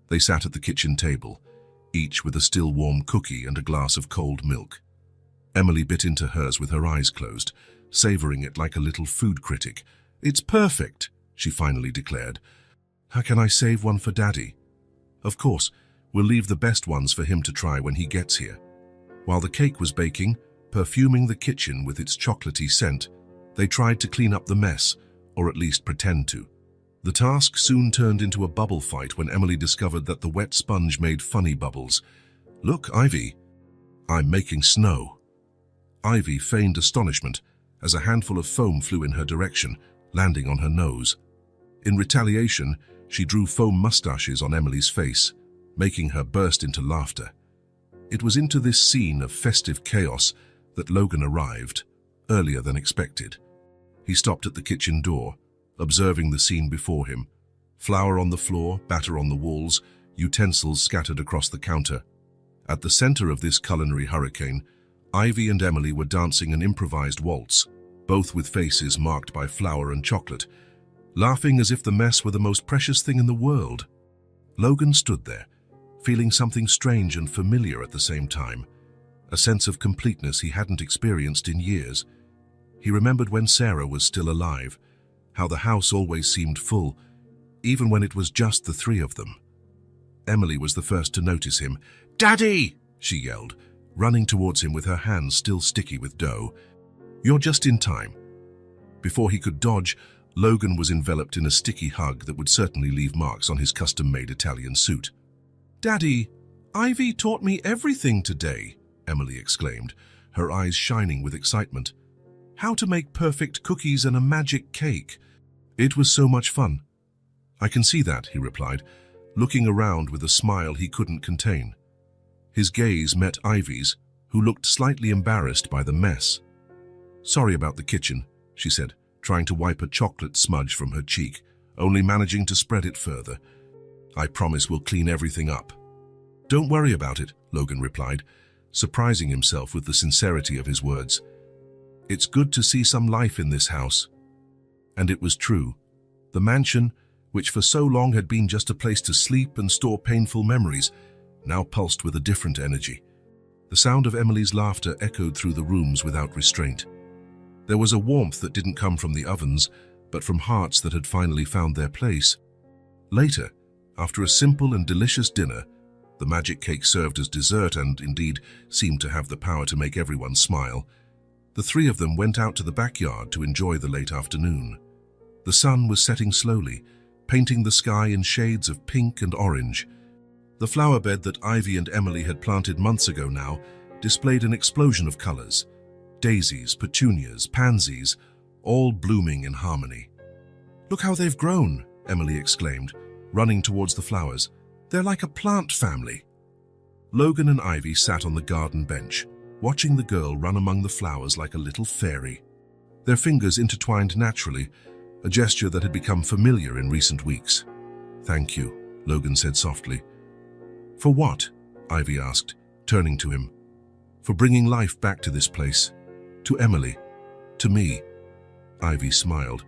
They sat at the kitchen table, each with a still warm cookie and a glass of cold milk. Emily bit into hers with her eyes closed, savoring it like a little food critic. "It's perfect," she finally declared. "How can I save one for Daddy?" "Of course, we'll leave the best ones for him to try when he gets here." While the cake was baking, perfuming the kitchen with its chocolatey scent, they tried to clean up the mess, or at least pretend to. The task soon turned into a bubble fight when Emily discovered that the wet sponge made funny bubbles. "Look, Ivy, I'm making snow." Ivy feigned astonishment as a handful of foam flew in her direction, landing on her nose. In retaliation, she drew foam mustaches on Emily's face, making her burst into laughter. It was into this scene of festive chaos that Logan arrived, earlier than expected. He stopped at the kitchen door, observing the scene before him. Flour on the floor, batter on the walls, utensils scattered across the counter. At the center of this culinary hurricane, Ivy and Emily were dancing an improvised waltz, both with faces marked by flour and chocolate, laughing as if the mess were the most precious thing in the world. Logan stood there, feeling something strange and familiar at the same time, a sense of completeness he hadn't experienced in years. He remembered when Sarah was still alive, how the house always seemed full, even when it was just the three of them. Emily was the first to notice him. "Daddy!" she yelled, running towards him with her hands still sticky with dough. "You're just in time." Before he could dodge, Logan was enveloped in a sticky hug that would certainly leave marks on his custom-made Italian suit. "Daddy, Ivy taught me everything today," Emily exclaimed, her eyes shining with excitement. "How to make perfect cookies and a magic cake. It was so much fun." "I can see that," he replied, looking around with a smile he couldn't contain. His gaze met Ivy's, who looked slightly embarrassed by the mess. "Sorry about the kitchen," she said, trying to wipe a chocolate smudge from her cheek, only managing to spread it further. "I promise we'll clean everything up." "Don't worry about it," Logan replied, surprising himself with the sincerity of his words. "It's good to see some life in this house." And it was true. The mansion, which for so long had been just a place to sleep and store painful memories, now pulsed with a different energy. The sound of Emily's laughter echoed through the rooms without restraint. There was a warmth that didn't come from the ovens, but from hearts that had finally found their place. Later, after a simple and delicious dinner, the magic cake served as dessert and, indeed, seemed to have the power to make everyone smile, the three of them went out to the backyard to enjoy the late afternoon. The sun was setting slowly, painting the sky in shades of pink and orange. The flower bed that Ivy and Emily had planted months ago now displayed an explosion of colors. Daisies, petunias, pansies, all blooming in harmony. "Look how they've grown," Emily exclaimed, running towards the flowers. "They're like a plant family." Logan and Ivy sat on the garden bench, watching the girl run among the flowers like a little fairy. Their fingers intertwined naturally, a gesture that had become familiar in recent weeks. "Thank you," Logan said softly. "For what?" Ivy asked, turning to him. "For bringing life back to this place. To Emily. To me." Ivy smiled,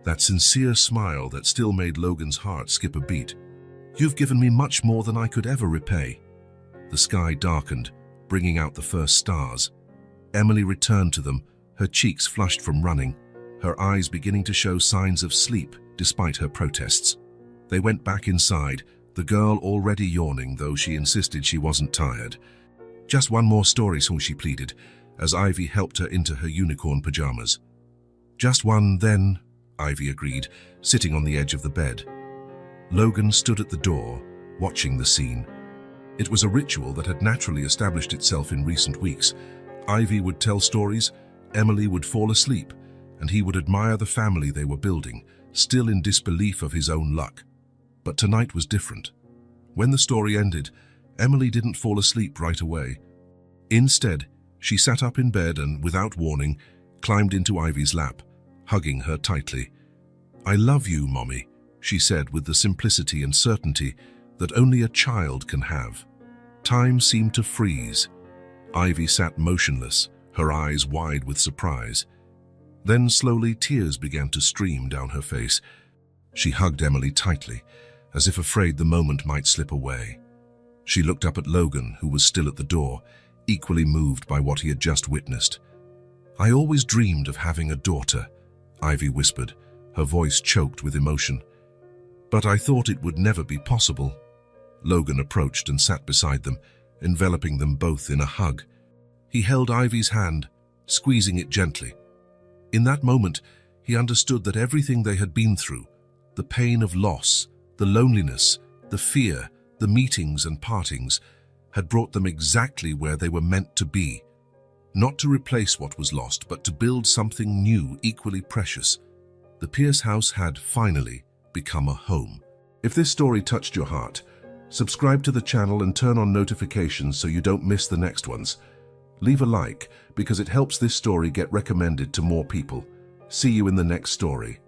that sincere smile that still made Logan's heart skip a beat. "You've given me much more than I could ever repay." The sky darkened, bringing out the first stars. Emily returned to them, her cheeks flushed from running, her eyes beginning to show signs of sleep despite her protests. They went back inside, the girl already yawning, though she insisted she wasn't tired. "Just one more story," so she pleaded, as Ivy helped her into her unicorn pajamas. "Just one, then," Ivy agreed, sitting on the edge of the bed. Logan stood at the door, watching the scene. It was a ritual that had naturally established itself in recent weeks. Ivy would tell stories, Emily would fall asleep, and he would admire the family they were building, still in disbelief of his own luck. But tonight was different. When the story ended, Emily didn't fall asleep right away. Instead, she sat up in bed and, without warning, climbed into Ivy's lap, hugging her tightly. "I love you, Mommy," she said with the simplicity and certainty that only a child can have. Time seemed to freeze. Ivy sat motionless, her eyes wide with surprise. Then slowly tears began to stream down her face. She hugged Emily tightly, as if afraid the moment might slip away. She looked up at Logan, who was still at the door, equally moved by what he had just witnessed. "I always dreamed of having a daughter," Ivy whispered, her voice choked with emotion. "But I thought it would never be possible." Logan approached and sat beside them, enveloping them both in a hug. He held Ivy's hand, squeezing it gently. In that moment, he understood that everything they had been through, the pain of loss, the loneliness, the fear, the meetings and partings, had brought them exactly where they were meant to be. Not to replace what was lost, but to build something new, equally precious. The Pierce house had finally become a home. If this story touched your heart, subscribe to the channel and turn on notifications so you don't miss the next ones. Leave a like because it helps this story get recommended to more people. See you in the next story.